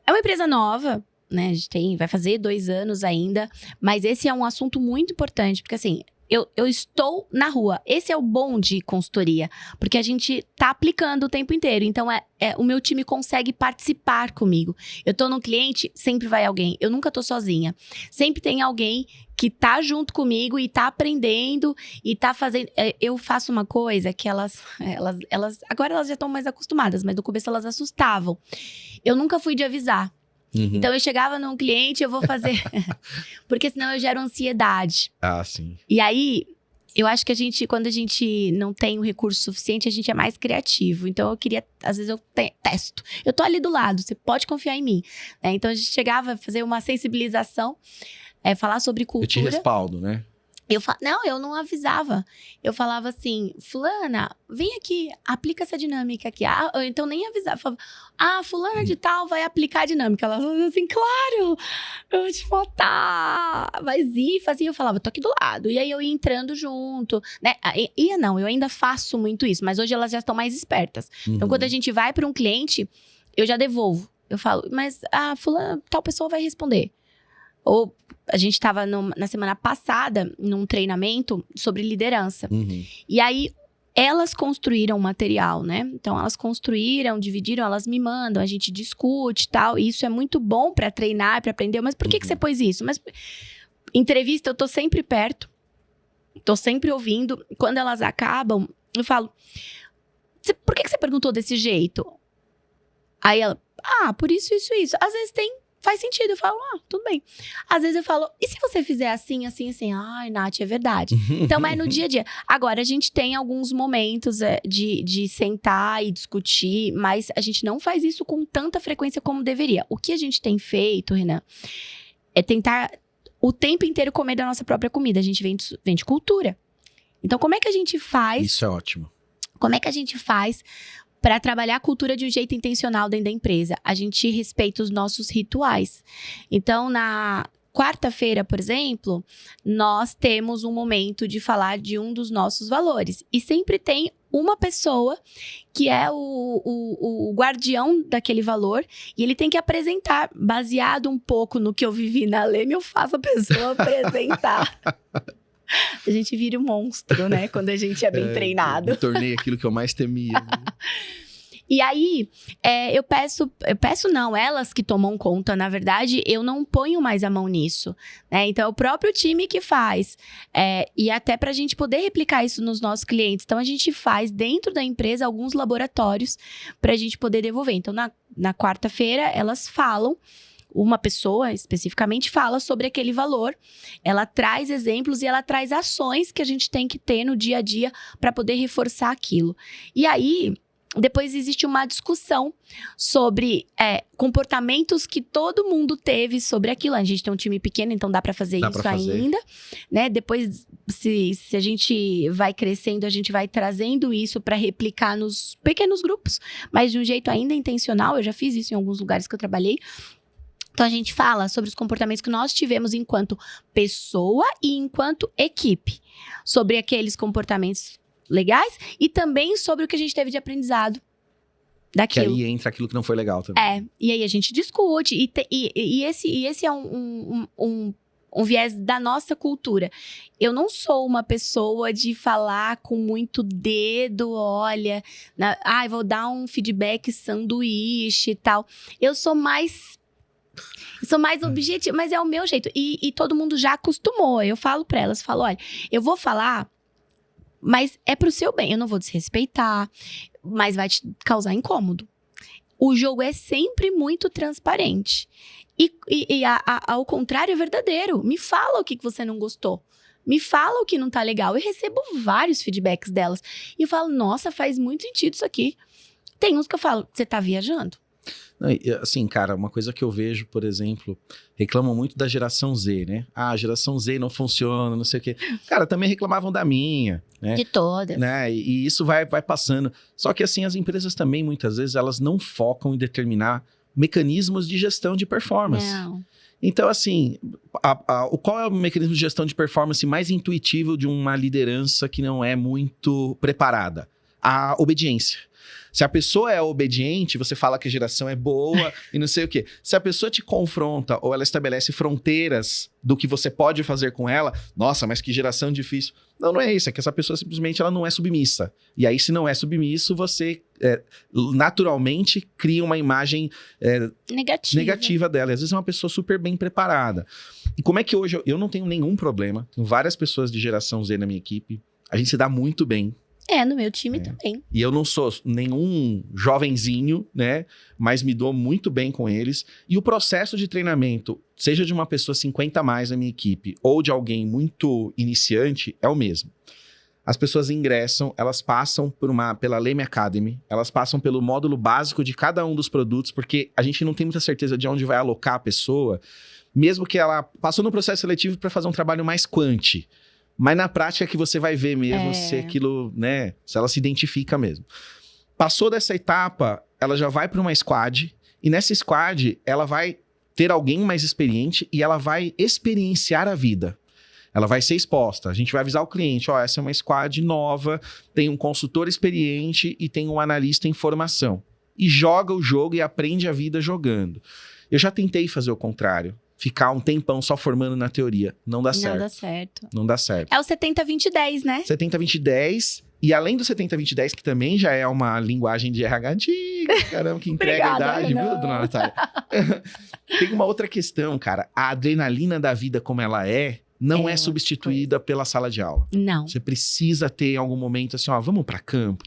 É uma empresa nova, né? A gente vai fazer 2 anos ainda, mas esse é um assunto muito importante, porque assim... Eu estou na rua. Esse é o bom de consultoria. Porque a gente tá aplicando o tempo inteiro. Então, o meu time consegue participar comigo. Eu tô no cliente, sempre vai alguém. Eu nunca tô sozinha. Sempre tem alguém que tá junto comigo e tá aprendendo e tá fazendo... Eu faço uma coisa que elas agora elas já estão mais acostumadas, mas no começo elas assustavam. Eu nunca fui de avisar. Uhum. Então, eu chegava num cliente, eu vou fazer... Porque senão eu gero ansiedade. Sim. E aí, eu acho que quando a gente não tem o recurso suficiente, a gente é mais criativo. Então, eu queria... Às vezes, eu testo. Eu tô ali do lado, você pode confiar em mim. Então, a gente chegava a fazer uma sensibilização, falar sobre cultura. Eu te respaldo, né? Não, eu não avisava. Eu falava assim, fulana, vem aqui, aplica essa dinâmica aqui. Então nem avisava. Falava, fulana de tal vai aplicar a dinâmica. Ela falava assim, claro, eu vou te matar. Mas fazia, eu falava, tô aqui do lado. E aí eu ia entrando junto, né? Eu ainda faço muito isso, mas hoje elas já estão mais espertas. Uhum. Então quando a gente vai para um cliente, eu já devolvo. Eu falo, mas fulana, tal pessoa vai responder. Ou a gente estava na semana passada num treinamento sobre liderança. Uhum. E aí, elas construíram material, né? Então, elas construíram, dividiram, elas me mandam, a gente discute e tal. E isso é muito bom para treinar, para aprender. Mas por que você pôs isso? Mas entrevista, eu tô sempre perto. Tô sempre ouvindo. Quando elas acabam, eu falo... Por que você perguntou desse jeito? Aí ela... por isso, isso, isso. Às vezes faz sentido, eu falo, tudo bem. Às vezes eu falo, e se você fizer assim, assim, assim? Ai, Nath, é verdade. Então, mas no dia a dia. Agora, a gente tem alguns momentos de sentar e discutir, mas a gente não faz isso com tanta frequência como deveria. O que a gente tem feito, Renan, é tentar o tempo inteiro comer da nossa própria comida. A gente vende cultura. Então, como é que a gente faz... Isso é ótimo. Como é que a gente faz para trabalhar a cultura de um jeito intencional dentro da empresa? A gente respeita os nossos rituais. Então, na quarta-feira, por exemplo, nós temos um momento de falar de um dos nossos valores. E sempre tem uma pessoa que é o guardião daquele valor. E ele tem que apresentar, baseado um pouco no que eu vivi na Leme, eu faço a pessoa apresentar. A gente vira um monstro, né? Quando a gente é bem treinado. Me tornei aquilo que eu mais temia. E aí, eu peço não, elas que tomam conta, na verdade, eu não ponho mais a mão nisso, né? Então, é o próprio time que faz. E até pra gente poder replicar isso nos nossos clientes. Então, a gente faz dentro da empresa alguns laboratórios pra gente poder devolver. Então, na quarta-feira, elas falam. Uma pessoa, especificamente, fala sobre aquele valor. Ela traz exemplos e ela traz ações que a gente tem que ter no dia a dia para poder reforçar aquilo. E aí, depois existe uma discussão sobre comportamentos que todo mundo teve sobre aquilo. A gente tem um time pequeno, então dá para fazer isso ainda. Né? Depois, se a gente vai crescendo, a gente vai trazendo isso para replicar nos pequenos grupos. Mas de um jeito ainda intencional. Eu já fiz isso em alguns lugares que eu trabalhei. Então, a gente fala sobre os comportamentos que nós tivemos enquanto pessoa e enquanto equipe. Sobre aqueles comportamentos legais e também sobre o que a gente teve de aprendizado daquilo. Que aí entra aquilo que não foi legal também. E aí a gente discute. E esse é um viés da nossa cultura. Eu não sou uma pessoa de falar com muito dedo, olha... vou dar um feedback sanduíche e tal. Eu sou mais objetiva, mas é o meu jeito. E todo mundo já acostumou. Eu falo pra elas, olha, eu vou falar, mas é pro seu bem. Eu não vou desrespeitar, mas vai te causar incômodo. O jogo é sempre muito transparente. E ao contrário, é verdadeiro. Me fala o que você não gostou. Me fala o que não tá legal. Eu recebo vários feedbacks delas. E eu falo, nossa, faz muito sentido isso aqui. Tem uns que eu falo, você tá viajando? Não, assim, cara, uma coisa que eu vejo, por exemplo, reclamam muito da geração Z, né? A geração Z não funciona, não sei o quê. Cara, também reclamavam da minha, né? De todas. Né? E isso vai passando. Só que, assim, as empresas também, muitas vezes, elas não focam em determinar mecanismos de gestão de performance. Não. Então, assim, qual é o mecanismo de gestão de performance mais intuitivo de uma liderança que não é muito preparada? A obediência. Se a pessoa é obediente, você fala que a geração é boa e não sei o quê. Se a pessoa te confronta ou ela estabelece fronteiras do que você pode fazer com ela, nossa, mas que geração difícil. Não é isso, é que essa pessoa simplesmente ela não é submissa. E aí, se não é submisso, você naturalmente cria uma imagem negativa dela. E às vezes é uma pessoa super bem preparada. E como é que hoje eu não tenho nenhum problema, tenho várias pessoas de geração Z na minha equipe, a gente se dá muito bem. No meu time também. E eu não sou nenhum jovenzinho, né? Mas me dou muito bem com eles. E o processo de treinamento, seja de uma pessoa 50 a mais na minha equipe, ou de alguém muito iniciante, é o mesmo. As pessoas ingressam, elas passam pela Leme Academy, elas passam pelo módulo básico de cada um dos produtos, porque a gente não tem muita certeza de onde vai alocar a pessoa, mesmo que ela passou no processo seletivo para fazer um trabalho mais quanti. Mas na prática é que você vai ver mesmo se aquilo, né? Se ela se identifica mesmo. Passou dessa etapa, ela já vai para uma squad. E nessa squad, ela vai ter alguém mais experiente e ela vai experienciar a vida. Ela vai ser exposta. A gente vai avisar o cliente, essa é uma squad nova, tem um consultor experiente e tem um analista em formação. E joga o jogo e aprende a vida jogando. Eu já tentei fazer o contrário. Ficar um tempão só formando na teoria. Não dá certo. Não dá certo. Não dá certo. É o 70-20-10, né? 70-20-10. E além do 70-20-10, que também já é uma linguagem de RH antiga, caramba, que entrega a idade, viu, dona Natália? Tem uma outra questão, cara. A adrenalina da vida como ela não é substituída pela sala de aula. Não. Você precisa ter em algum momento assim, vamos pra campo.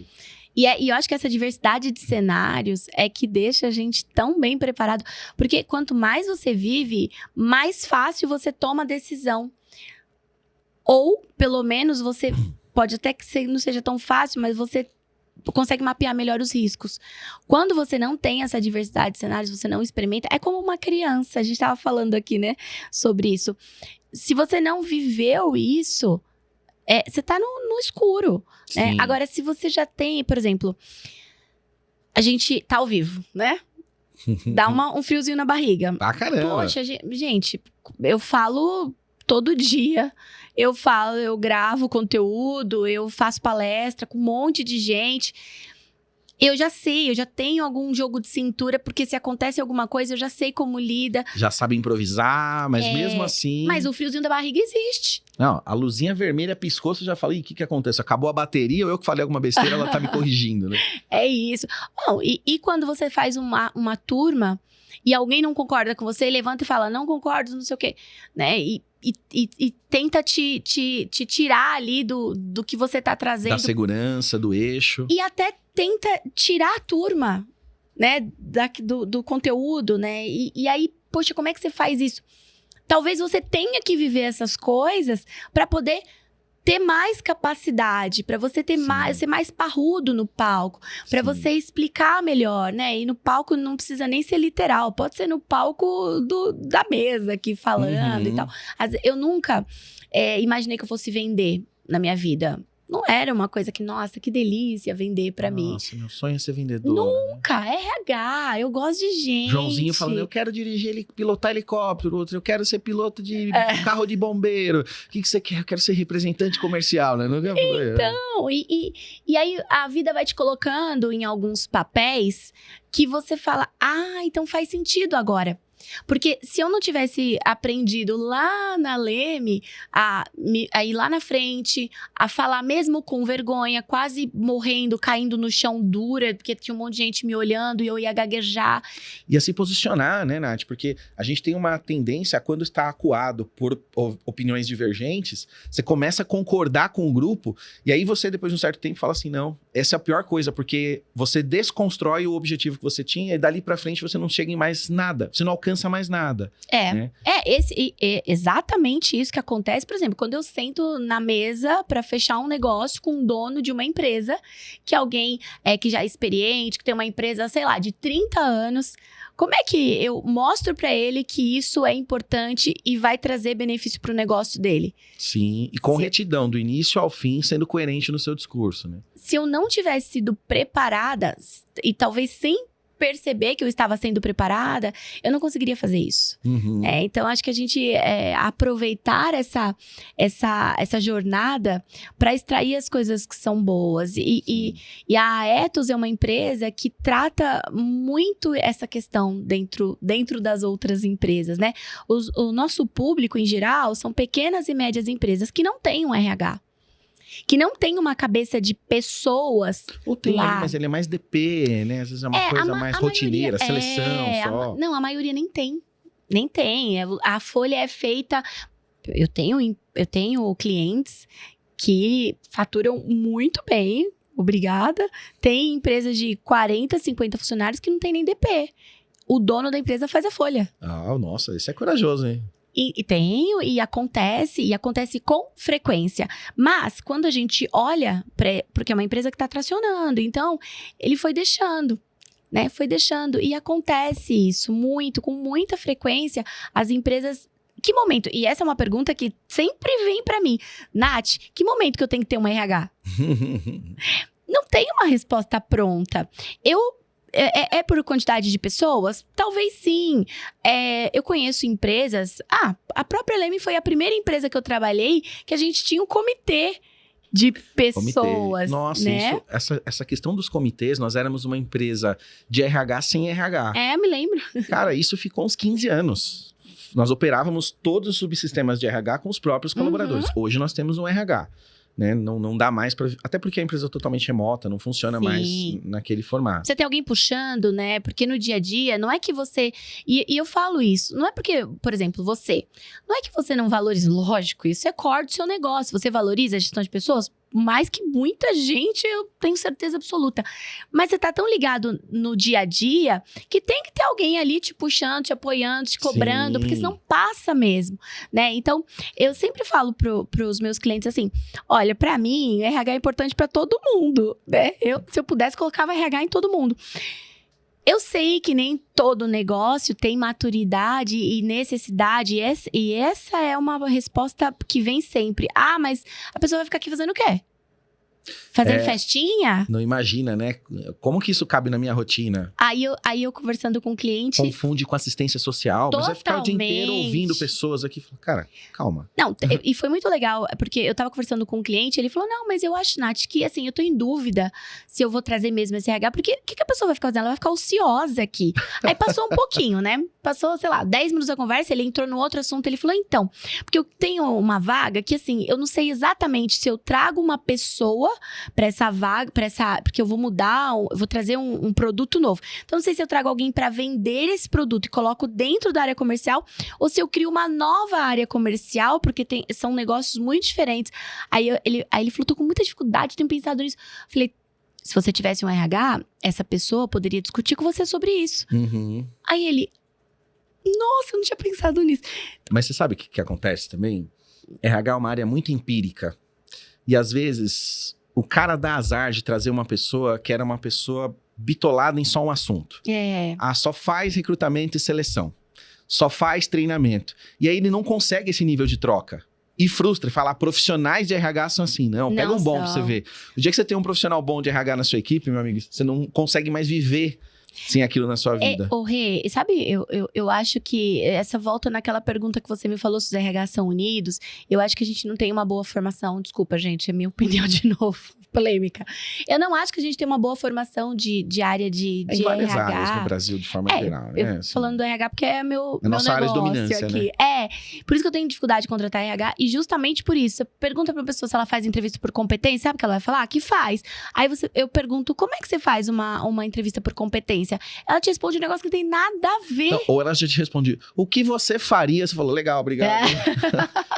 E eu acho que essa diversidade de cenários é que deixa a gente tão bem preparado. Porque quanto mais você vive, mais fácil você toma a decisão. Ou, pelo menos, você pode até que não seja tão fácil, mas você consegue mapear melhor os riscos. Quando você não tem essa diversidade de cenários, você não experimenta, é como uma criança. A gente estava falando aqui, né, sobre isso. Se você não viveu isso, você tá no escuro. Né? Agora, se você já tem, por exemplo, a gente tá ao vivo, né? Dá um friozinho na barriga. Ah, caramba! Poxa, gente, eu falo todo dia. Eu gravo conteúdo, eu faço palestra com um monte de gente. Eu já tenho algum jogo de cintura, porque se acontece alguma coisa, eu já sei como lida. Já sabe improvisar, mas mesmo assim... Mas o friozinho da barriga existe. Não, a luzinha vermelha piscou, você já fala, o que acontece? Acabou a bateria ou eu que falei alguma besteira, ela tá me corrigindo, né? É isso. Bom, e quando você faz uma turma e alguém não concorda com você, levanta e fala, não concordo, não sei o quê, né? E tenta te tirar ali do que você tá trazendo. Da segurança, do eixo. E até tenta tirar a turma, né? Do conteúdo, né? E aí, poxa, como é que você faz isso? Talvez você tenha que viver essas coisas para poder ter mais capacidade, para você ter ser mais parrudo no palco, para você explicar melhor, né? E no palco não precisa nem ser literal, pode ser no palco da mesa aqui falando e tal. Eu nunca imaginei que eu fosse vender na minha vida. Não era uma coisa que, nossa, que delícia vender pra mim. Nossa, meu sonho é ser vendedor. Nunca, RH, eu gosto de gente. Joãozinho falando, eu quero dirigir, pilotar helicóptero, outro, eu quero ser piloto de carro de bombeiro. O que você quer? Eu quero ser representante comercial, né? Nunca foi. Então, e aí a vida vai te colocando em alguns papéis que você fala, então faz sentido agora. Porque se eu não tivesse aprendido lá na Leme a ir lá na frente, a falar mesmo com vergonha, quase morrendo, caindo no chão dura, porque tinha um monte de gente me olhando e eu ia gaguejar. E a se posicionar, né, Nath? Porque a gente tem uma tendência a, quando está acuado por opiniões divergentes, você começa a concordar com o grupo e aí você, depois de um certo tempo, fala assim, não, essa é a pior coisa, porque você desconstrói o objetivo que você tinha e dali pra frente você não chega em mais nada, você não alcança mais nada. Né? Exatamente isso que acontece. Por exemplo, quando eu sento na mesa para fechar um negócio com um dono de uma empresa, que alguém que já é experiente, que tem uma empresa, sei lá, de 30 anos, como é que eu mostro para ele que isso é importante e vai trazer benefício pro negócio dele? Sim, e com retidão, do início ao fim, sendo coerente no seu discurso, né? Se eu não tivesse sido preparada, e talvez sem perceber que eu estava sendo preparada, eu não conseguiria fazer isso. Então, acho que a gente aproveitar essa jornada para extrair as coisas que são boas. E a Ethos é uma empresa que trata muito essa questão dentro das outras empresas, né? O nosso público, em geral, são pequenas e médias empresas que não têm um RH. Que não tem uma cabeça de pessoas. Ou tem, mas ele é mais DP, né? Às vezes é uma coisa mais rotineira, seleção só. Não, a maioria nem tem. Nem tem. A folha é feita... Eu tenho clientes que faturam muito bem, obrigada. Tem empresas de 40, 50 funcionários que não tem nem DP. O dono da empresa faz a folha. Nossa, isso é corajoso, hein? E acontece com frequência. Mas, quando a gente olha, porque é uma empresa que está tracionando, então, ele foi deixando, né? Foi deixando. E acontece isso com muita frequência, as empresas... Que momento? E essa é uma pergunta que sempre vem para mim. Nath, que momento que eu tenho que ter um RH? Não tem uma resposta pronta. É por quantidade de pessoas? Talvez sim. Eu conheço empresas... a própria Leme foi a primeira empresa que eu trabalhei que a gente tinha um comitê de pessoas. Nossa, né? Essa questão dos comitês, nós éramos uma empresa de RH sem RH. Me lembro. Cara, isso ficou uns 15 anos. Nós operávamos todos os subsistemas de RH com os próprios colaboradores. Hoje nós temos um RH. Né? Não dá mais para... Até porque a empresa é totalmente remota, não funciona mais naquele formato. Você tem alguém puxando, né? Porque no dia a dia, não é que você... E eu falo isso, não é porque, por exemplo, não é que você não valoriza, lógico, isso é core do seu negócio. Você valoriza a gestão de pessoas? mais que muita gente, eu tenho certeza absoluta. Mas você tá tão ligado no dia a dia que tem que ter alguém ali te puxando, te apoiando, te cobrando, Sim. porque senão passa mesmo, né? Então, eu sempre falo pros meus clientes assim, olha, pra mim, RH é importante pra todo mundo, né? Se eu pudesse, colocava RH em todo mundo. Eu sei que nem todo negócio tem maturidade e necessidade, e essa é uma resposta que vem sempre. Ah, mas a pessoa vai ficar aqui fazendo o quê? Fazendo festinha? Não imagina, né? Como que isso cabe na minha rotina? Aí eu conversando com o cliente... Confunde com assistência social, mas vai ficar o dia inteiro ouvindo pessoas aqui. Cara, calma. Não, e foi muito legal, porque eu tava conversando com um cliente, ele falou, não, mas eu acho, Nath, que assim, eu tô em dúvida se eu vou trazer mesmo esse RH, porque o que a pessoa vai ficar fazendo? Ela vai ficar ociosa aqui. Aí passou um pouquinho, né? Passou, sei lá, 10 minutos da conversa, ele entrou no outro assunto, ele falou, então, porque eu tenho uma vaga que assim, eu não sei exatamente se eu trago uma pessoa pra essa vaga, porque eu vou mudar, eu vou trazer um produto novo. Então, não sei se eu trago alguém pra vender esse produto e coloco dentro da área comercial, ou se eu crio uma nova área comercial, porque são negócios muito diferentes. Aí ele falou, tô com muita dificuldade, tenho pensado nisso. Falei, se você tivesse um RH, essa pessoa poderia discutir com você sobre isso. Uhum. Aí ele, nossa, eu não tinha pensado nisso. Mas você sabe o que acontece também? RH é uma área muito empírica. E às vezes, o cara dá azar de trazer uma pessoa que era uma pessoa bitolada em só um assunto. Só faz recrutamento e seleção. Só faz treinamento. E aí ele não consegue esse nível de troca. E frustra, e fala, profissionais de RH são assim. Não, pega um bom pra você ver. O dia que você tem um profissional bom de RH na sua equipe, meu amigo, você não consegue mais viver sem aquilo na sua vida. Rê, sabe, eu acho que essa volta naquela pergunta que você me falou se os RH são unidos, eu acho que a gente não tem uma boa formação, desculpa, gente, é minha opinião de novo, polêmica. Eu não acho que a gente tem uma boa formação de área de em várias RH. áreas no Brasil, de forma geral, né? Eu falando do RH porque é meu nossa área de dominância, aqui. Né? Por isso que eu tenho dificuldade de contratar RH, e justamente por isso. Você pergunta pra pessoa se ela faz entrevista por competência, sabe o que ela vai falar? Que faz. Aí eu pergunto, como é que você faz uma entrevista por competência? Ela te responde um negócio que não tem nada a ver. Não, ou ela já te responde, o que você faria? Você falou, legal, obrigado.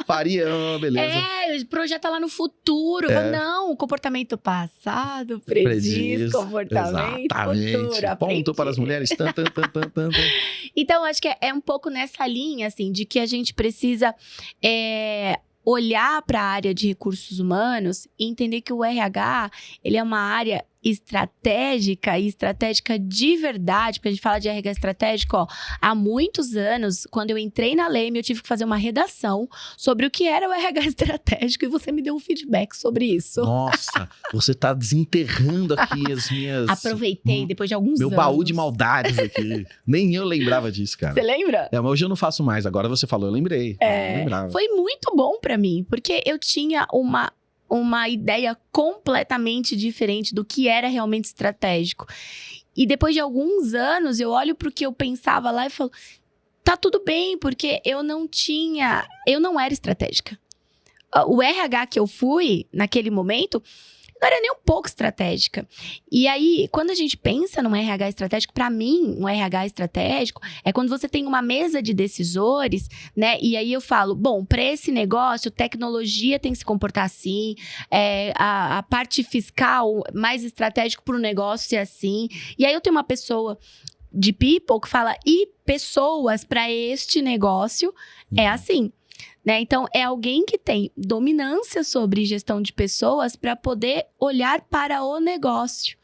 Faria, beleza. Projeta lá no futuro. Fala, não, comportamento passado, prediz, comportamento futuro. Ponto para as mulheres. Então, acho que é um pouco nessa linha, assim, de que a gente precisa olhar para a área de recursos humanos e entender que o RH, ele é uma área estratégica e estratégica de verdade, porque a gente fala de RH estratégico, ó, há muitos anos, quando eu entrei na Leme, eu tive que fazer uma redação sobre o que era o RH estratégico e você me deu um feedback sobre isso. Nossa, você tá desenterrando aqui as minhas... Aproveitei depois de alguns anos. Meu baú de maldades aqui. Nem eu lembrava disso, cara. Você lembra? Mas hoje eu não faço mais, agora você falou, eu lembrei. Eu lembrava. Foi muito bom pra mim, porque eu tinha uma ideia completamente diferente do que era realmente estratégico. E depois de alguns anos, eu olho pro que eu pensava lá e falo, tá tudo bem, porque eu não era estratégica. O RH que eu fui, naquele momento, não era nem um pouco estratégica. E aí, quando a gente pensa num RH estratégico, para mim, um RH estratégico é quando você tem uma mesa de decisores, né? E aí eu falo, bom, para esse negócio, tecnologia tem que se comportar assim, a parte fiscal mais estratégico para o negócio ser assim. E aí eu tenho uma pessoa de people que fala, e pessoas para este negócio é assim. Né? Então, é alguém que tem dominância sobre gestão de pessoas para poder olhar para o negócio.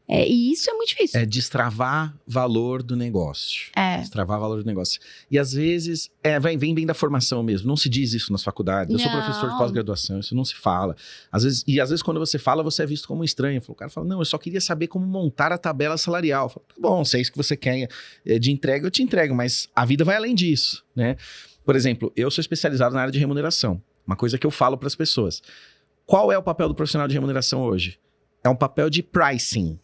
E isso é muito difícil. É destravar valor do negócio. Destravar valor do negócio. E às vezes, vem bem da formação mesmo. Não se diz isso nas faculdades. Eu sou professor de pós-graduação, isso não se fala. Às vezes quando você fala, você é visto como um estranho. O cara fala, não, eu só queria saber como montar a tabela salarial. Eu falo, tá bom, se é isso que você quer de entrega, eu te entrego. Mas a vida vai além disso, né? Por exemplo, eu sou especializado na área de remuneração. Uma coisa que eu falo para as pessoas. Qual é o papel do profissional de remuneração hoje? É um papel de pricing.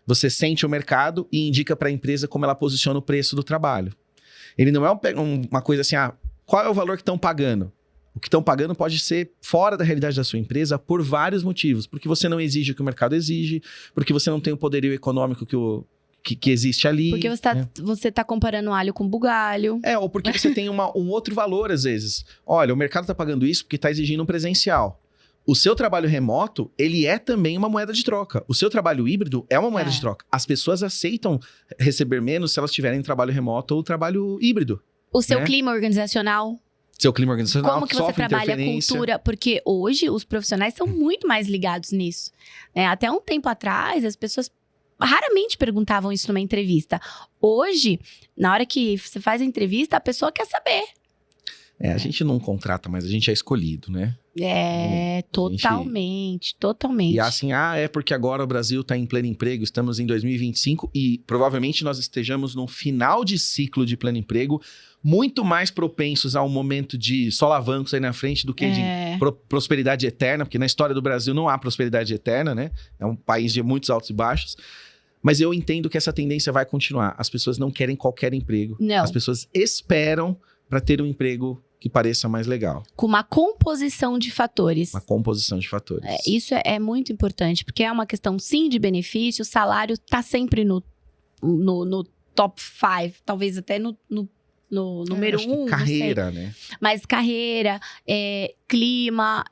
Você sente o mercado e indica para a empresa como ela posiciona o preço do trabalho. Ele não é uma coisa assim, qual é o valor que estão pagando? O que estão pagando pode ser fora da realidade da sua empresa por vários motivos. Porque você não exige o que o mercado exige, porque você não tem o poderio econômico que existe ali. Porque você tá comparando alho com bugalho. Ou porque você tem um outro valor, às vezes. Olha, o mercado tá pagando isso porque tá exigindo um presencial. O seu trabalho remoto, ele é também uma moeda de troca. O seu trabalho híbrido é uma moeda de troca. As pessoas aceitam receber menos se elas tiverem trabalho remoto ou trabalho híbrido. O seu clima organizacional. Seu clima organizacional. Como que você trabalha a cultura? Porque hoje os profissionais são muito mais ligados nisso. Até um tempo atrás, as pessoas raramente perguntavam isso numa entrevista. Hoje, na hora que você faz a entrevista, a pessoa quer saber. A gente não contrata, mas a gente é escolhido, né? Totalmente. E assim, é porque agora o Brasil está em pleno emprego, estamos em 2025 e provavelmente nós estejamos no final de ciclo de pleno emprego, muito mais propensos a um momento de solavanco aí na frente do que de prosperidade eterna, porque na história do Brasil não há prosperidade eterna, né? É um país de muitos altos e baixos. Mas eu entendo que essa tendência vai continuar. As pessoas não querem qualquer emprego. Não. As pessoas esperam para ter um emprego que pareça mais legal. Com uma composição de fatores. Uma composição de fatores. Isso é muito importante, porque é uma questão, sim, de benefício. O salário tá sempre no top 5, talvez até no número 1. Carreira, né? Mas carreira, clima,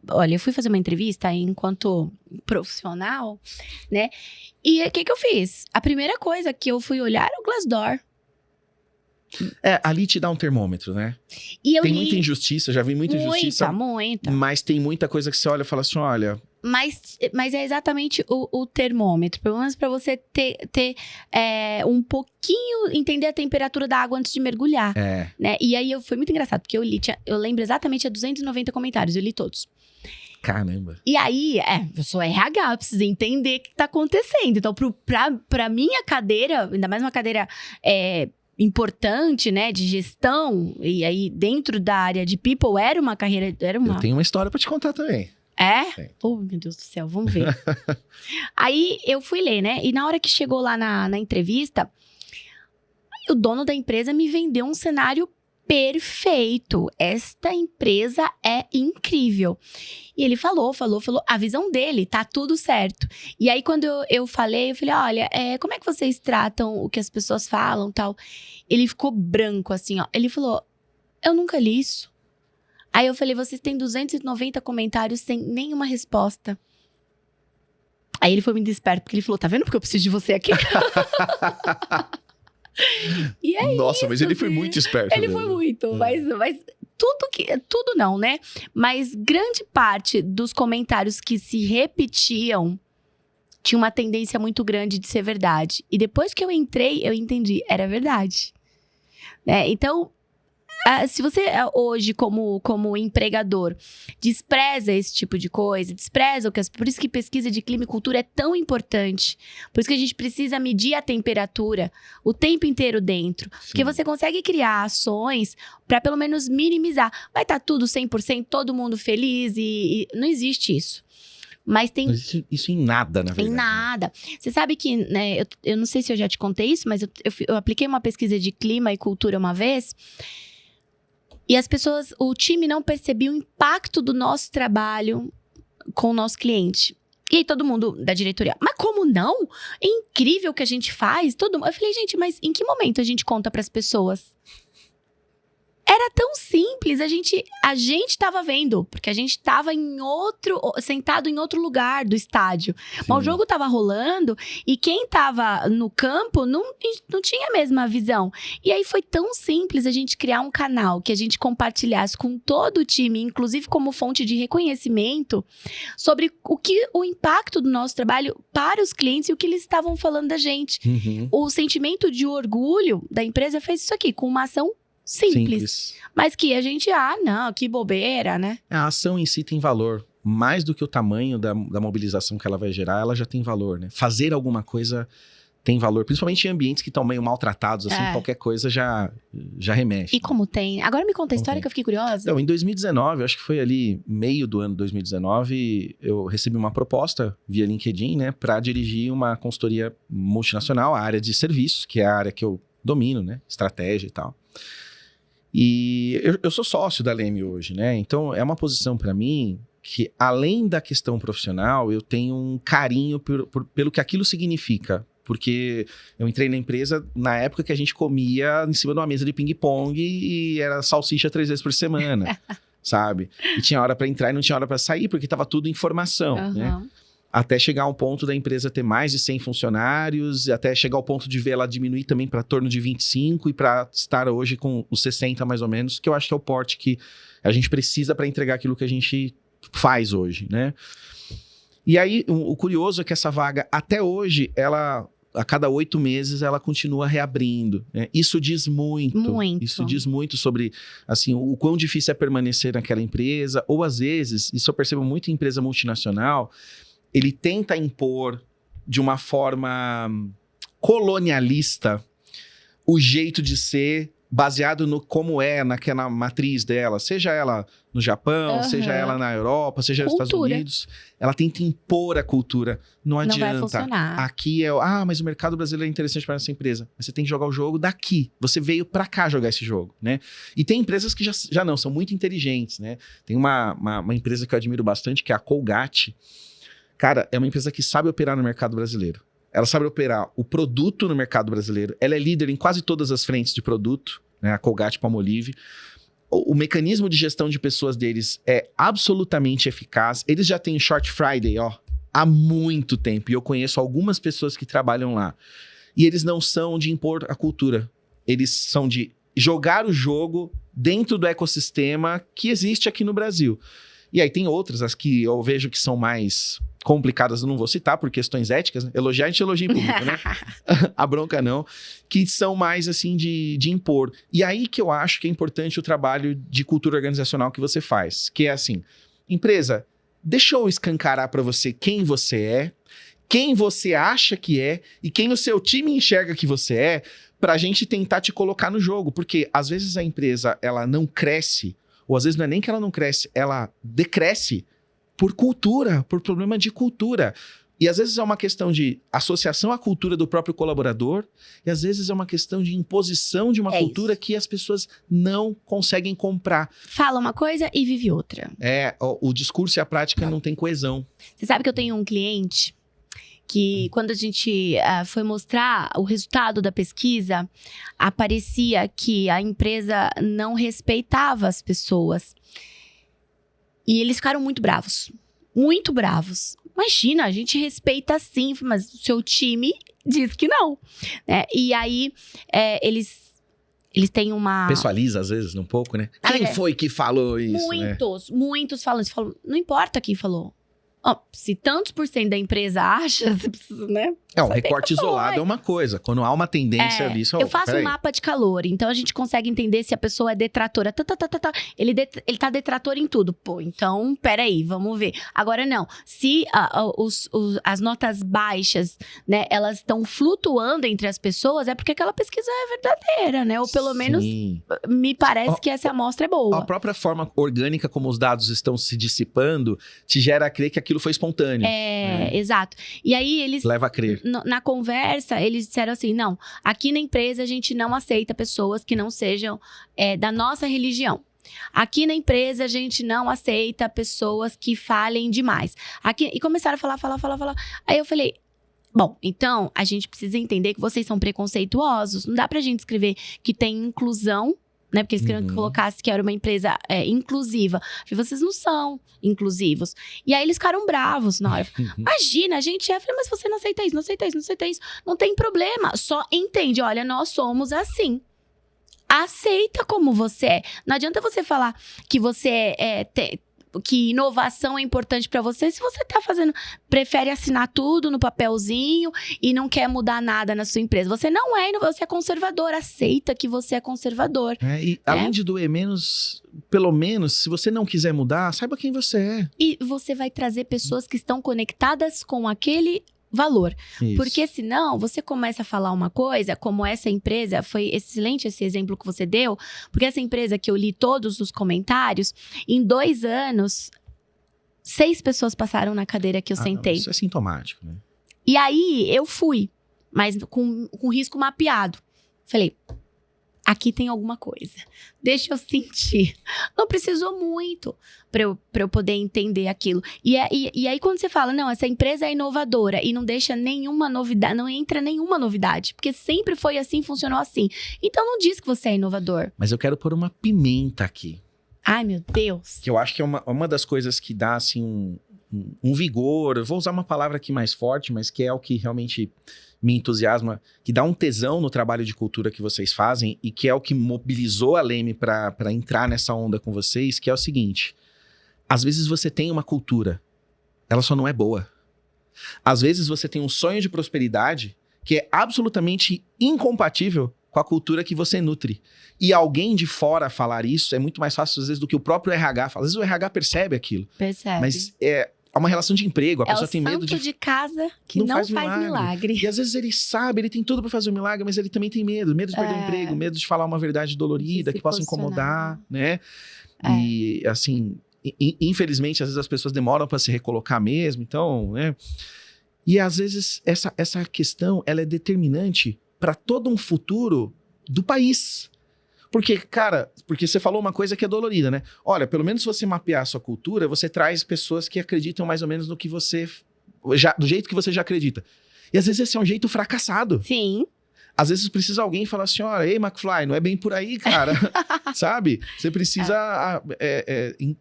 Olha, eu fui fazer uma entrevista enquanto profissional, né? E o que eu fiz? A primeira coisa que eu fui olhar era o Glassdoor. Ali te dá um termômetro, né? E tem muita injustiça, já vi muita injustiça. Muita. Mas tem muita coisa que você olha e fala assim, olha... Mas é exatamente o termômetro. Pelo menos para você ter um pouquinho... Entender a temperatura da água antes de mergulhar. Né? E aí foi muito engraçado, porque eu lembro exatamente, tinha 290 comentários, eu li todos. Caramba. E aí, eu sou RH, eu preciso entender o que tá acontecendo. Então, pra minha cadeira, ainda mais uma cadeira... importante, né, de gestão, e aí dentro da área de people era uma carreira, Eu tenho uma história pra te contar também. Oh, meu Deus do céu, vamos ver. Aí eu fui ler, né, e na hora que chegou lá na entrevista, o dono da empresa me vendeu um cenário perfeito. Esta empresa é incrível. E ele falou, a visão dele, tá tudo certo. E aí, quando eu falei, olha, como é que vocês tratam o que as pessoas falam, tal? Ele ficou branco, assim, ó. Ele falou, eu nunca li isso. Aí eu falei, vocês têm 290 comentários sem nenhuma resposta. Aí ele foi muito esperto, porque ele falou, tá vendo porque eu preciso de você aqui? E Nossa, mas ele foi muito esperto. Ele foi muito, mas tudo não, né? Mas grande parte dos comentários que se repetiam tinha uma tendência muito grande de ser verdade. E depois que eu entrei, eu entendi, era verdade. Né? Então, se você hoje, como empregador, despreza esse tipo de coisa, por isso que pesquisa de clima e cultura é tão importante. Por isso que a gente precisa medir a temperatura o tempo inteiro dentro. Sim. Porque você consegue criar ações para pelo menos minimizar. Vai estar tudo 100%, todo mundo feliz e não existe isso. Mas tem... Isso em nada, na verdade. Em nada. Você sabe que, né, eu não sei se eu já te contei isso, mas eu apliquei uma pesquisa de clima e cultura uma vez. E as pessoas, o time não percebia o impacto do nosso trabalho com o nosso cliente. E aí todo mundo da diretoria, mas como não? É incrível o que a gente faz. Eu falei, gente, mas em que momento a gente conta para as pessoas? Era tão simples, a gente tava vendo, porque a gente tava sentado em outro lugar do estádio. Sim. Mas o jogo tava rolando e quem tava no campo não tinha a mesma visão. E aí foi tão simples a gente criar um canal que a gente compartilhasse com todo o time, inclusive como fonte de reconhecimento, sobre o impacto do nosso trabalho para os clientes e o que eles estavam falando da gente. Uhum. O sentimento de orgulho da empresa fez isso aqui, com uma ação simples. Mas que a gente, não, que bobeira, né? A ação em si tem valor. Mais do que o tamanho da mobilização que ela vai gerar, ela já tem valor, né? Fazer alguma coisa tem valor. Principalmente em ambientes que estão meio maltratados, assim, qualquer coisa já remexe. E como tem? Agora me conta a história que eu fiquei curiosa. Então, em 2019, acho que foi ali, meio do ano 2019, eu recebi uma proposta via LinkedIn, né? Para dirigir uma consultoria multinacional, a área de serviços, que é a área que eu domino, né? Estratégia e tal. E eu sou sócio da Leme hoje, né? Então, é uma posição para mim que, além da questão profissional, eu tenho um carinho pelo que aquilo significa. Porque eu entrei na empresa na época que a gente comia em cima de uma mesa de ping-pong e era salsicha 3 vezes por semana. sabe? E tinha hora para entrar e não tinha hora para sair, porque tava tudo em formação, né? Até chegar ao ponto da empresa ter mais de 100 funcionários, até chegar ao ponto de ver ela diminuir também para torno de 25 e para estar hoje com os 60 mais ou menos, que eu acho que é o porte que a gente precisa para entregar aquilo que a gente faz hoje, né? E aí, o curioso é que essa vaga, até hoje, ela, a cada 8 meses, ela continua reabrindo, né? Isso diz muito. Isso diz muito sobre, assim, o quão difícil é permanecer naquela empresa, ou às vezes, isso eu percebo muito em empresa multinacional, ele tenta impor de uma forma colonialista o jeito de ser baseado no como é naquela matriz dela, seja ela no Japão, seja ela na Europa, seja nos Estados Unidos. Ela tenta impor a cultura. Não adianta. Não vai funcionar. Aqui é, mas o mercado brasileiro é interessante para essa empresa. Mas você tem que jogar o jogo daqui. Você veio para cá jogar esse jogo, né? E tem empresas que já não, são muito inteligentes, né? Tem uma empresa que eu admiro bastante, que é a Colgate. Cara, é uma empresa que sabe operar no mercado brasileiro. Ela sabe operar o produto no mercado brasileiro. Ela é líder em quase todas as frentes de produto, né? A Colgate-Palmolive. O mecanismo de gestão de pessoas deles é absolutamente eficaz. Eles já têm Short Friday, há muito tempo. E eu conheço algumas pessoas que trabalham lá. E eles não são de impor a cultura. Eles são de jogar o jogo dentro do ecossistema que existe aqui no Brasil. E aí tem outras, as que eu vejo que são mais complicadas, eu não vou citar por questões éticas, né? Elogiar, a gente elogia em público, né? A bronca não. Que são mais, assim, de impor. E aí que eu acho que é importante o trabalho de cultura organizacional que você faz. Que é assim, empresa, deixa eu escancarar para você quem você é, quem você acha que é e quem o seu time enxerga que você é, pra gente tentar te colocar no jogo. Porque às vezes a empresa, ela não cresce, ou às vezes não é nem que ela não cresce, ela decresce por cultura, por problema de cultura. E às vezes é uma questão de associação à cultura do próprio colaborador, e às vezes é uma questão de imposição de uma cultura que as pessoas não conseguem comprar. Fala uma coisa e vive outra. O discurso e a prática não tem coesão. Você sabe que eu tenho um cliente que quando a gente foi mostrar o resultado da pesquisa, aparecia que a empresa não respeitava as pessoas. E eles ficaram muito bravos. Muito bravos. Imagina, a gente respeita sim, mas o seu time diz que não. E aí, eles têm uma... Pessoaliza, às vezes, um pouco, né? Quem foi que falou isso? Muitos falam isso. Não importa quem falou. Se tantos por cento da empresa acha, você precisa, né? Um recorte isolado é uma coisa. Quando há uma tendência ali... Eu faço um mapa de calor, então a gente consegue entender se a pessoa é detratora. Ele tá detrator em tudo. Pô, então, peraí, vamos ver. Agora não. Se as notas baixas, né, elas estão flutuando entre as pessoas, é porque aquela pesquisa é verdadeira, né? Ou pelo menos, me parece que essa amostra é boa. A própria forma orgânica como os dados estão se dissipando, te gera a crer que aquilo foi espontâneo. Exato. E aí eles... Leva a crer. Na conversa, eles disseram assim, não, aqui na empresa a gente não aceita pessoas que não sejam da nossa religião. Aqui na empresa a gente não aceita pessoas que falem demais. E começaram a falar. Aí eu falei, bom, então a gente precisa entender que vocês são preconceituosos. Não dá pra gente escrever que tem inclusão, né? Porque eles queriam que colocasse que era uma empresa inclusiva. Eu falei, vocês não são inclusivos. E aí eles ficaram bravos na hora. Imagina, a gente é. Eu falei, mas você não aceita isso, não aceita isso, não aceita isso. Não tem problema. Só entende, olha, nós somos assim. Aceita como você é. Não adianta você falar que você que inovação é importante pra você se você prefere assinar tudo no papelzinho e não quer mudar nada na sua empresa. Você não é inovador, você é conservador. Aceita que você é conservador. Além de doer menos, pelo menos, se você não quiser mudar, saiba quem você é. E você vai trazer pessoas que estão conectadas com aquele valor. Isso. Porque senão você começa a falar uma coisa, como essa empresa, foi excelente esse exemplo que você deu, porque essa empresa que eu li todos os comentários, em 2 anos, 6 pessoas passaram na cadeira que eu sentei. Isso é sintomático, né? E aí eu fui, mas com risco mapeado. Falei, aqui tem alguma coisa. Deixa eu sentir. Não precisou muito pra eu poder entender aquilo. E aí, quando você fala, não, essa empresa é inovadora e não deixa nenhuma novidade, não entra nenhuma novidade, porque sempre foi assim, funcionou assim. Então, não diz que você é inovador. Mas eu quero pôr uma pimenta aqui. Ai, meu Deus. Que eu acho que é uma das coisas que dá, assim, um vigor. Eu vou usar uma palavra aqui mais forte, mas que é o que realmente me entusiasma, que dá um tesão no trabalho de cultura que vocês fazem e que é o que mobilizou a Leme para entrar nessa onda com vocês, que é o seguinte: às vezes você tem uma cultura, ela só não é boa. Às vezes você tem um sonho de prosperidade que é absolutamente incompatível com a cultura que você nutre. E alguém de fora falar isso é muito mais fácil, às vezes, do que o próprio RH falar. Às vezes o RH percebe aquilo. Percebe. Mas é uma relação de emprego, a pessoa tem medo de casa que não faz milagre. E às vezes ele sabe, ele tem tudo pra fazer um milagre, mas ele também tem medo. Medo de perder o emprego, medo de falar uma verdade dolorida, que possa incomodar, né? E, assim, infelizmente, às vezes as pessoas demoram pra se recolocar mesmo, então, né? E às vezes essa questão, ela é determinante para todo um futuro do país. Porque, cara, porque você falou uma coisa que é dolorida, né? Olha, pelo menos se você mapear a sua cultura, você traz pessoas que acreditam mais ou menos no que você... do jeito que você já acredita. E às vezes esse é um jeito fracassado. Sim. Às vezes precisa alguém falar assim, olha, ei, McFly, não é bem por aí, cara. Sabe? Você precisa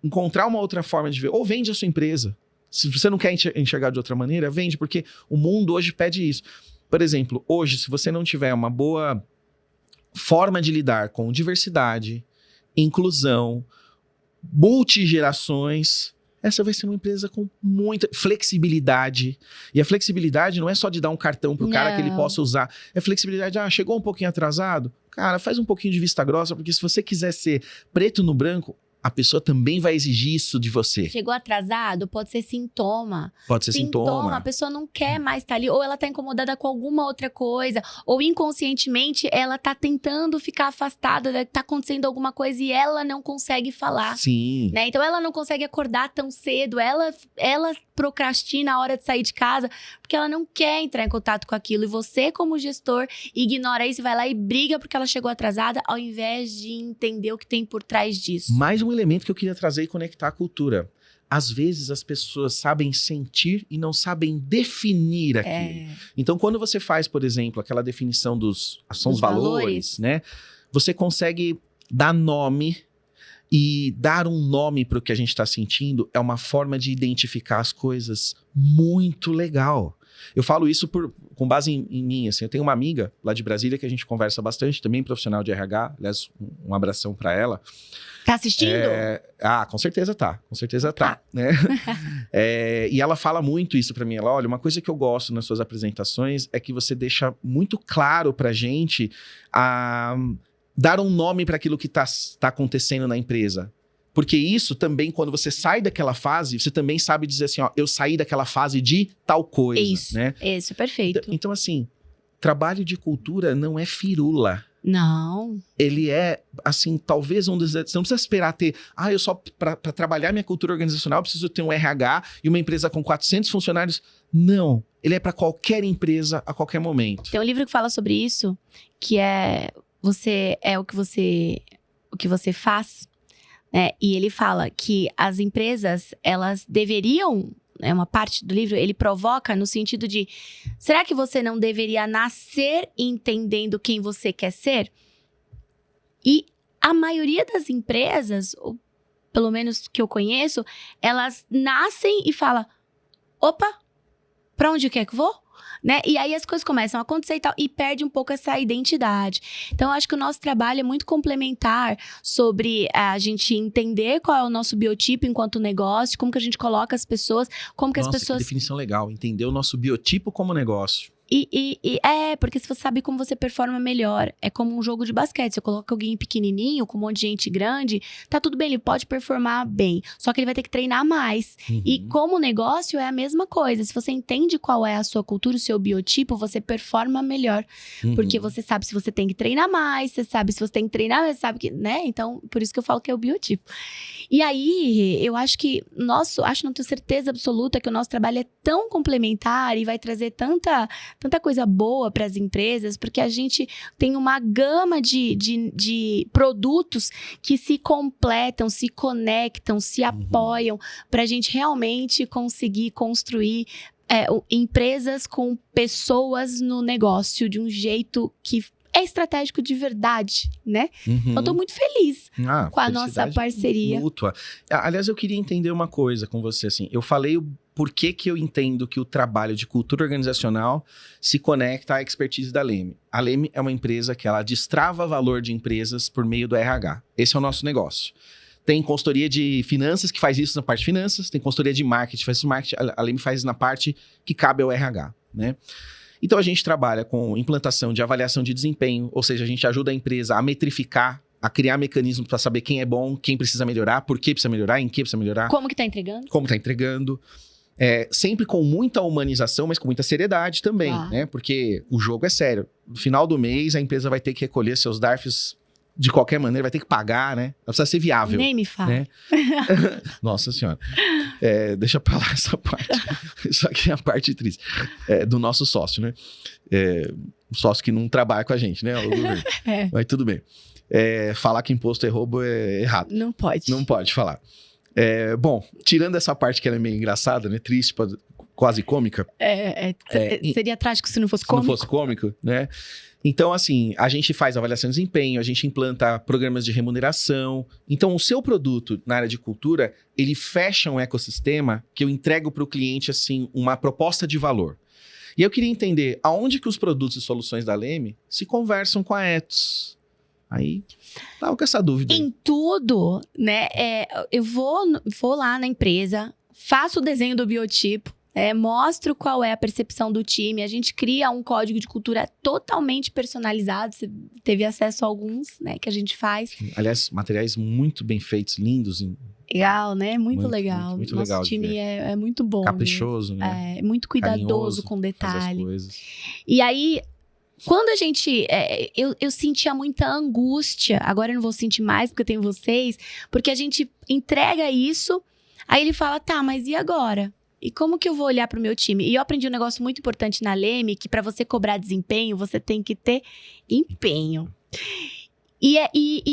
encontrar uma outra forma de ver. Ou vende a sua empresa. Se você não quer enxergar de outra maneira, vende, porque o mundo hoje pede isso. Por exemplo, hoje, se você não tiver uma boa forma de lidar com diversidade, inclusão, multigerações, essa vai ser uma empresa com muita flexibilidade. E a flexibilidade não é só de dar um cartão pro cara que ele possa usar. É flexibilidade, chegou um pouquinho atrasado? Cara, faz um pouquinho de vista grossa, porque se você quiser ser preto no branco, a pessoa também vai exigir isso de você. Chegou atrasado, pode ser sintoma. Pode ser sintoma. A pessoa não quer mais estar ali, ou ela tá incomodada com alguma outra coisa, ou inconscientemente ela tá tentando ficar afastada, tá acontecendo alguma coisa e ela não consegue falar. Sim. Né? Então ela não consegue acordar tão cedo, ela procrastina a hora de sair de casa, porque ela não quer entrar em contato com aquilo. E você, como gestor, ignora isso, vai lá e briga porque ela chegou atrasada, ao invés de entender o que tem por trás disso. Mais um elemento que eu queria trazer e conectar a cultura. Às vezes as pessoas sabem sentir e não sabem definir aquilo. Então, quando você faz, por exemplo, aquela definição dos valores, né? Você consegue dar nome, e dar um nome para o que a gente está sentindo é uma forma de identificar as coisas muito legal. Eu falo isso com base em mim, assim. Eu tenho uma amiga lá de Brasília que a gente conversa bastante, também profissional de RH. Aliás, um abração para ela. Tá assistindo? Com certeza tá. Com certeza tá. Né? E ela fala muito isso pra mim. Ela, olha, uma coisa que eu gosto nas suas apresentações é que você deixa muito claro pra gente dar um nome para aquilo que tá acontecendo na empresa. Porque isso também, quando você sai daquela fase, você também sabe dizer assim, ó, eu saí daquela fase de tal coisa. Isso, né? Isso, perfeito. Então, assim, trabalho de cultura não é firula. Não. Ele é, assim, talvez você não precisa esperar ter... eu só, para trabalhar minha cultura organizacional, eu preciso ter um RH e uma empresa com 400 funcionários. Não. Ele é para qualquer empresa, a qualquer momento. Tem um livro que fala sobre isso, que é... Você é o que você faz, né? E ele fala que as empresas, elas deveriam... uma parte do livro, ele provoca no sentido de... Será que você não deveria nascer entendendo quem você quer ser? E a maioria das empresas, ou pelo menos que eu conheço, elas nascem e falam... Opa, pra onde quer que eu vou? Né? E aí as coisas começam a acontecer e tal, e perde um pouco essa identidade. Então, eu acho que o nosso trabalho é muito complementar sobre a gente entender qual é o nosso biotipo enquanto negócio, como que a gente coloca as pessoas, como que as pessoas... Que definição legal, entender o nosso biotipo como negócio. Porque se você sabe como você performa melhor, é como um jogo de basquete. Você coloca alguém pequenininho, com um monte de gente grande, tá tudo bem, ele pode performar bem, só que ele vai ter que treinar mais. E como negócio é a mesma coisa. Se você entende qual é a sua cultura, o seu biotipo, você performa melhor. Porque você sabe se você tem que treinar mais, você sabe se você tem que treinar, você sabe que, né? Então, por isso que eu falo que é o biotipo. E aí, eu acho que não tenho certeza absoluta que o nosso trabalho é tão complementar e vai trazer tanta coisa boa para as empresas, porque a gente tem uma gama de produtos que se completam, se conectam, se apoiam para a gente realmente conseguir construir empresas com pessoas no negócio de um jeito que é estratégico de verdade, né? Uhum. Eu tô muito feliz com a nossa felicidade parceria. mútua. Aliás, eu queria entender uma coisa com você, assim. Eu falei o porquê que eu entendo que o trabalho de cultura organizacional se conecta à expertise da Leme. A Leme é uma empresa que ela destrava valor de empresas por meio do RH. Esse é o nosso negócio. Tem consultoria de finanças que faz isso na parte de finanças, tem consultoria de marketing, faz isso no marketing, a Leme faz na parte que cabe ao RH, né? Então, a gente trabalha com implantação de avaliação de desempenho, ou seja, a gente ajuda a empresa a metrificar, a criar mecanismos para saber quem é bom, quem precisa melhorar, por que precisa melhorar, em que precisa melhorar. Como que tá entregando? Como tá entregando. Sempre com muita humanização, mas com muita seriedade também, né? Porque o jogo é sério. No final do mês, a empresa vai ter que recolher seus DARFs de qualquer maneira, vai ter que pagar, né? Ela precisa ser viável. Nem me fala. Né? Nossa Senhora. Deixa pra lá essa parte. Isso aqui é a parte triste. Do nosso sócio, né? O sócio que não trabalha com a gente, né? O governo. Mas tudo bem. Falar que imposto é roubo é errado. Não pode. Não pode falar. Bom, tirando essa parte que ela é meio engraçada, né? Triste, quase cômica. Seria trágico se não fosse cômico. Se não fosse cômico, né? Então, assim, a gente faz avaliação de desempenho, a gente implanta programas de remuneração. Então, o seu produto na área de cultura, ele fecha um ecossistema que eu entrego para o cliente, assim, uma proposta de valor. E eu queria entender aonde que os produtos e soluções da Leme se conversam com a Ethos. Aí, tava com essa dúvida. Em tudo, né? Eu vou lá na empresa, faço o desenho do biotipo, mostro qual é a percepção do time. A gente cria um código de cultura totalmente personalizado. Você teve acesso a alguns, né? Que a gente faz. Aliás, materiais muito bem feitos, lindos. Legal, né? Muito legal. Muito Nosso legal time é muito bom. Caprichoso, né? Muito cuidadoso Carinhoso, com detalhe. coisas. E aí, quando a gente... eu sentia muita angústia. Agora eu não vou sentir mais, porque eu tenho vocês. Porque a gente entrega isso, aí ele fala, tá, mas e agora? E como que eu vou olhar para o meu time? E eu aprendi um negócio muito importante na Leme, que para você cobrar desempenho, você tem que ter empenho. E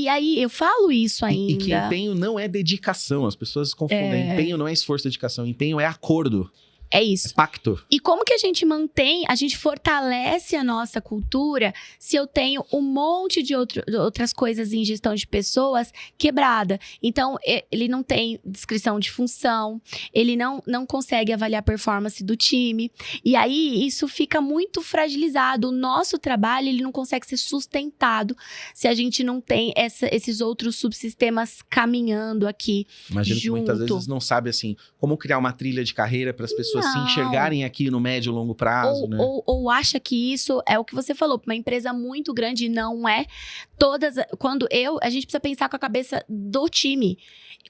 aí, eu falo isso ainda. E que empenho não é dedicação. As pessoas confundem. Empenho não é esforço, dedicação. Empenho é acordo. É isso. É pacto. E como que a gente fortalece a nossa cultura se eu tenho um monte de outras coisas em gestão de pessoas quebrada? Então, ele não tem descrição de função, ele não consegue avaliar a performance do time. E aí, isso fica muito fragilizado. O nosso trabalho, ele não consegue ser sustentado se a gente não tem esses outros subsistemas caminhando aqui. Imagino junto. Que muitas vezes não sabe, assim, como criar uma trilha de carreira para as pessoas se enxergarem aqui no médio e longo prazo, né? Ou acha que isso é o que você falou, para uma empresa muito grande, não é. A gente precisa pensar com a cabeça do time.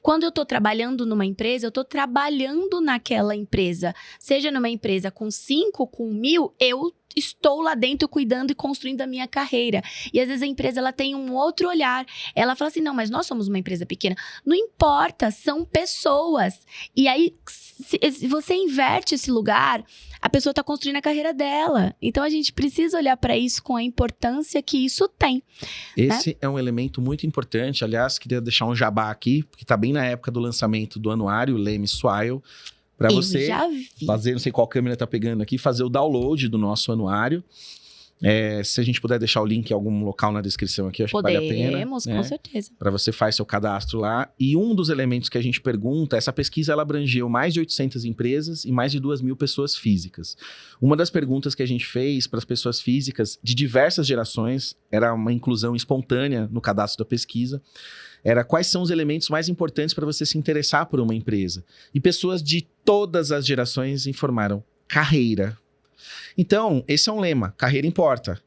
Quando eu tô trabalhando numa empresa, eu tô trabalhando naquela empresa. Seja numa empresa com 5, com 1.000, eu estou lá dentro cuidando e construindo a minha carreira. E às vezes a empresa ela tem um outro olhar. Ela fala assim, não, mas nós somos uma empresa pequena. Não importa, são pessoas. E aí, se você inverte esse lugar, a pessoa está construindo a carreira dela. Então a gente precisa olhar para isso com a importância que isso tem. Esse é um elemento muito importante. Aliás, queria deixar um jabá aqui, porque está bem na época do lançamento do anuário Leme Swile. Para você fazer, não sei qual câmera tá pegando aqui, fazer o download do nosso anuário. Se a gente puder deixar o link em algum local na descrição aqui, acho que vale a pena. Podemos, com certeza. Para você faz seu cadastro lá. E um dos elementos que a gente pergunta, essa pesquisa ela abrangeu mais de 800 empresas e mais de 2.000 pessoas físicas. Uma das perguntas que a gente fez para as pessoas físicas de diversas gerações, era uma inclusão espontânea no cadastro da pesquisa, era quais são os elementos mais importantes para você se interessar por uma empresa. E pessoas de todas as gerações informaram carreira. Então, esse é um lema, carreira importa.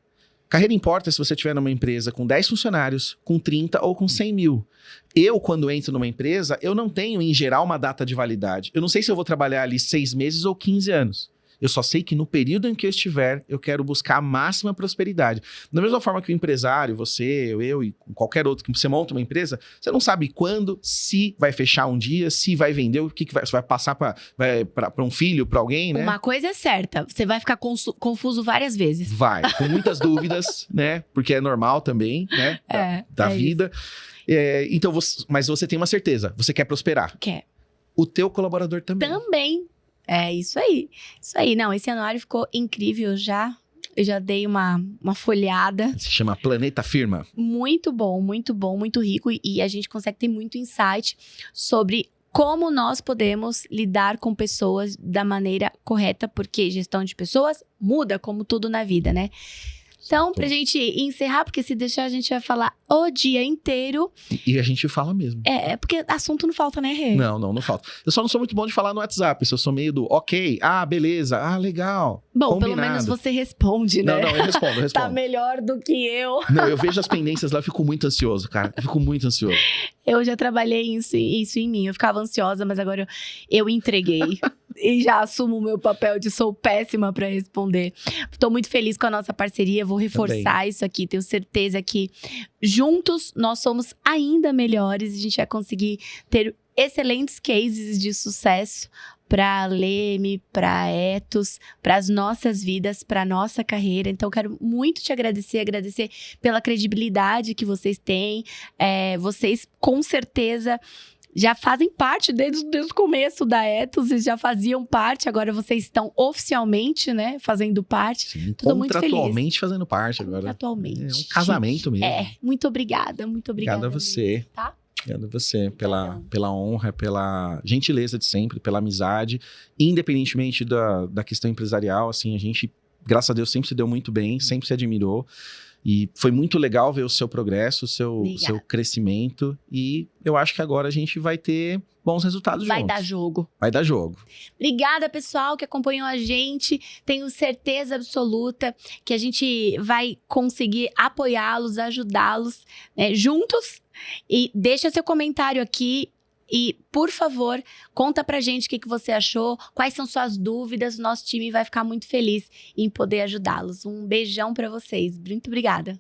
Carreira importa se você estiver numa empresa com 10 funcionários, com 30 ou com 100 mil. Eu, quando entro numa empresa, eu não tenho, em geral, uma data de validade. Eu não sei se eu vou trabalhar ali 6 meses ou 15 anos. Eu só sei que no período em que eu estiver, eu quero buscar a máxima prosperidade. Da mesma forma que o empresário, você, eu e qualquer outro, que você monta uma empresa, você não sabe quando, se vai fechar um dia, se vai vender, o que vai, você vai passar para um filho, para alguém, né? Uma coisa é certa, você vai ficar confuso várias vezes. Vai, com muitas dúvidas, né? Porque é normal também, né? Da vida. Então, mas você tem uma certeza, você quer prosperar. Quer. O teu colaborador também. Também. É isso aí. Isso aí. Não, esse anuário ficou incrível já. Eu já dei uma folhada. Se chama Planeta Firma. Muito bom, muito rico. E a gente consegue ter muito insight sobre como nós podemos lidar com pessoas da maneira correta, porque gestão de pessoas muda, como tudo na vida, né? Então, pra gente encerrar, porque se deixar a gente vai falar o dia inteiro. E a gente fala mesmo. É porque assunto não falta, né, Rê? Não falta. Eu só não sou muito bom de falar no WhatsApp. Eu sou meio do ok, beleza, legal. Bom, combinado. Pelo menos você responde, né? Não, eu respondo. Tá melhor do que eu. Não, eu vejo as pendências lá e fico muito ansioso, cara. Eu fico muito ansioso. Eu já trabalhei isso em mim. Eu ficava ansiosa, mas agora eu entreguei. E já assumo o meu papel de sou péssima para responder. Estou muito feliz com a nossa parceria. Vou reforçar isso aqui. Tenho certeza que juntos nós somos ainda melhores. A gente vai conseguir ter excelentes cases de sucesso para Leme, para Etos, para as nossas vidas, para a nossa carreira. Então, quero muito te agradecer pela credibilidade que vocês têm. Vocês, com certeza, já fazem parte desde o começo da Etos, vocês já faziam parte, agora vocês estão oficialmente, né, fazendo parte. Sim, Tudo muito feliz. Contratualmente fazendo parte agora. Contratualmente. É um casamento mesmo. Muito obrigada. Obrigado a você. Tá? Obrigado a você pela honra, pela gentileza de sempre, pela amizade, independentemente da questão empresarial, assim, a gente, graças a Deus, sempre se deu muito bem, sempre se admirou. E foi muito legal ver o seu progresso, o seu crescimento. E eu acho que agora a gente vai ter bons resultados juntos. Vai dar jogo. Vai dar jogo. Obrigada, pessoal, que acompanhou a gente. Tenho certeza absoluta que a gente vai conseguir apoiá-los, ajudá-los, né, juntos. E deixa seu comentário aqui. E, por favor, conta pra gente o que você achou, quais são suas dúvidas. Nosso time vai ficar muito feliz em poder ajudá-los. Um beijão pra vocês. Muito obrigada.